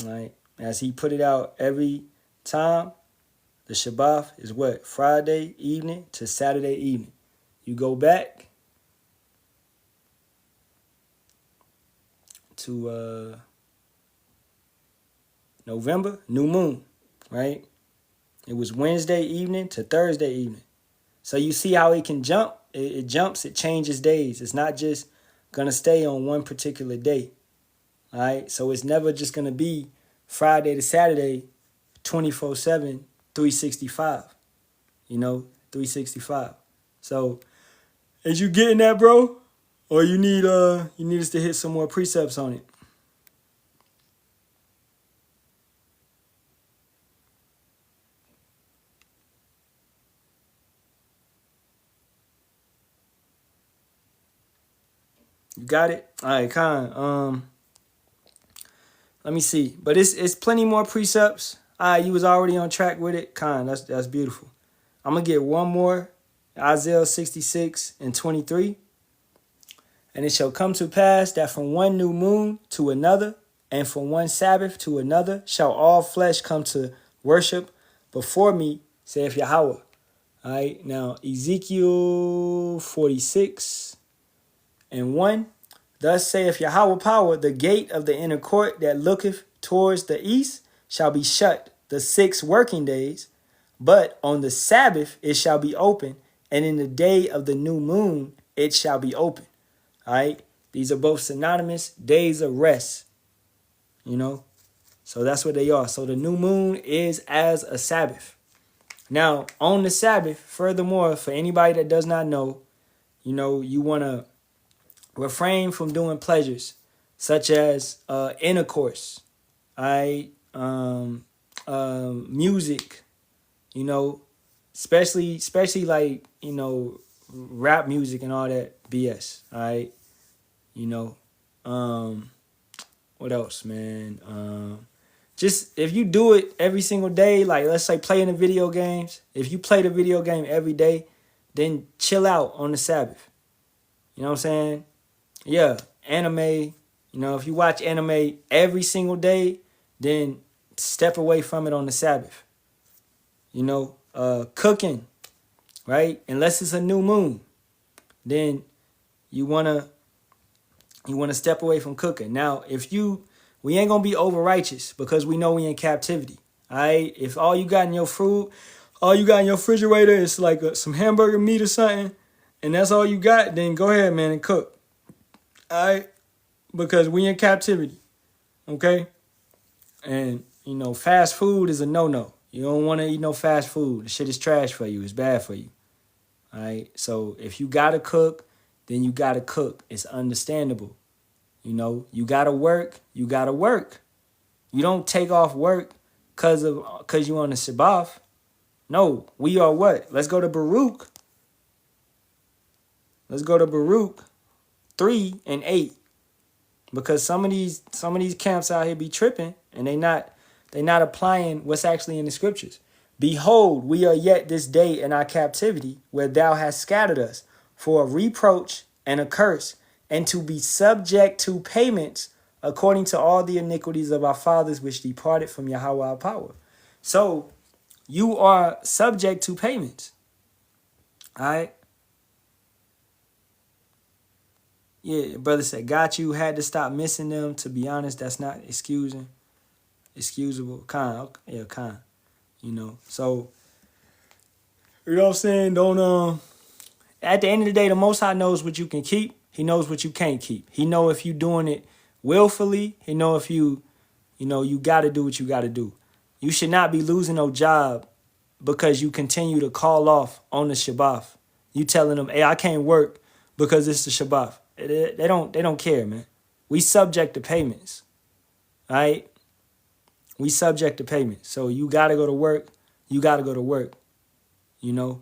All right. As he put it out every time, the Shabbat is what? Friday evening to Saturday evening. You go back to November, new moon, right? It was Wednesday evening to Thursday evening. So you see how it can jump? It jumps, it changes days. It's not just going to stay on one particular day, all right? So it's never just going to be Friday to Saturday, 24/7, 365, 365. So is you getting that, bro? Or you need us to hit some more precepts on it? You got it? All right, Khan. Let me see. But it's plenty more precepts. All right, you was already on track with it. Khan, that's beautiful. I'm going to get one more. Isaiah 66:23. And it shall come to pass that from one new moon to another, and from one Sabbath to another, shall all flesh come to worship before me, saith Yahweh. All right, now Ezekiel 46:1. Thus saith Yahweh power, the gate of the inner court that looketh towards the east shall be shut the 6 working days, but on the Sabbath it shall be open, and in the day of the new moon it shall be open. All right, these are both synonymous days of rest, so that's what they are. So the new moon is as a Sabbath. Now, on the Sabbath, furthermore, for anybody that does not know, you want to refrain from doing pleasures such as intercourse, music, especially like, rap music and all that BS, all right? What else, man? Just if you do it every single day, like let's say playing the video games, if you play the video game every day, then chill out on the Sabbath. You know what I'm saying? Yeah, anime, if you watch anime every single day, then step away from it on the Sabbath. Cooking, right? Unless it's a new moon, then you wanna step away from cooking. Now, we ain't gonna be over righteous because we know we in captivity. All right, if all you got in your food, all you got in your refrigerator is like some hamburger meat or something, and that's all you got, then go ahead, man, and cook. All right, because we in captivity, okay? And fast food is a no-no. You don't want to eat no fast food. The shit is trash for you. It's bad for you. All right. So if you gotta cook, then you gotta cook. It's understandable. You gotta work. You gotta work. You don't take off work cause you on the Shabbat. No, we are what? Let's go to Baruch. Let's go to Baruch 3:8. Because some of these camps out here be tripping and they not applying what's actually in the scriptures. Behold, we are yet this day in our captivity, where thou hast scattered us. for a reproach and a curse, and to be subject to payments according to all the iniquities of our fathers which departed from Yahweh our power. So you are subject to payments. All right. Yeah, brother said, got you, had to stop missing them. To be honest, that's not excusable. Kind. You know, so, you know what I'm saying? Don't, at the end of the day, the Most High knows what you can keep. He knows what you can't keep. He know if you doing it willfully. He know if you got to do what you got to do. You should not be losing no job because you continue to call off on the Shabbat. You telling them, hey, I can't work because it's the Shabbat. They don't care, man. We subject to payments, all right? We subject to payments. So you got to go to work. You got to go to work. You know,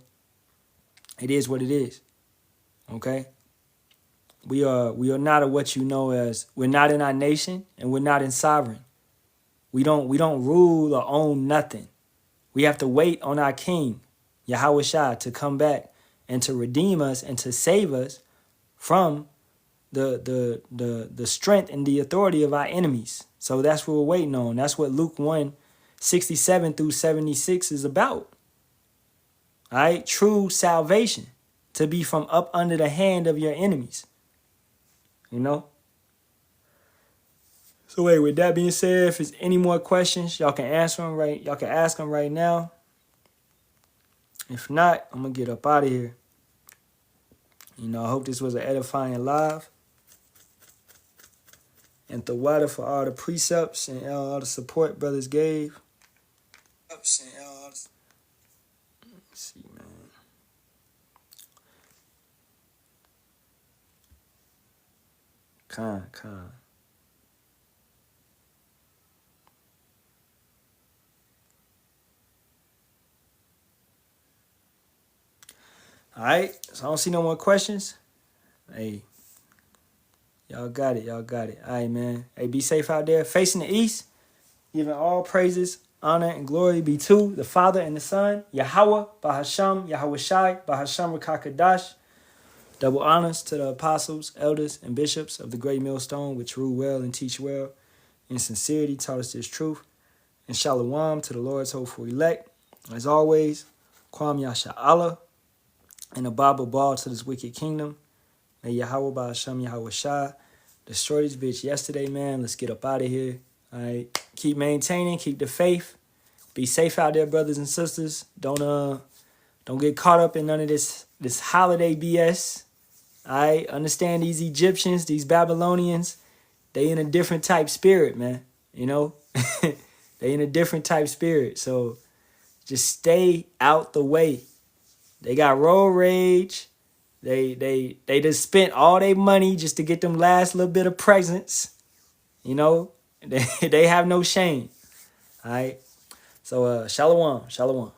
it is what it is. Okay? We are not what you know as, we're not in our nation and we're not in sovereign. We don't rule or own nothing. We have to wait on our King, Yahweh Shai, to come back and to redeem us and to save us from the strength and the authority of our enemies. So that's what we're waiting on. That's what Luke 1:67 through 76 is about. All right? True salvation, to be from up under the hand of your enemies. You know? So wait, with that being said, if there's any more questions, y'all can answer them right. Y'all can ask them right now. If not, I'm gonna get up out of here. You know, I hope this was an edifying live. And the water for all the precepts and all the support brothers gave. Let's see, man. Con. All right, so I don't see no more questions. Hey, y'all got it. All right, man. Hey, be safe out there. Facing the east, giving all praises, honor, and glory be to the Father and the Son, Yahweh, Bahasham, Yahweh Shai, Bahasham Rakakadash. Double honors to the apostles, elders, and bishops of the great millstone, which rule well and teach well, in sincerity taught us this truth. And Shalawam to the Lord's hopeful elect. As always, Kwam Yasharahla, and a Bible ball to this wicked kingdom. May Yahweh Bahasham Yahweh Shai destroy this bitch yesterday, man. Let's get up out of here. All right. Keep maintaining, keep the faith. Be safe out there, brothers and sisters. Don't get caught up in none of this holiday BS. All right. Understand these Egyptians, these Babylonians, they in a different type spirit, man. You know? They in a different type spirit. So just stay out the way. They got road rage. They just spent all their money just to get them last little bit of presents. You know, they have no shame. All right. So Shalawam.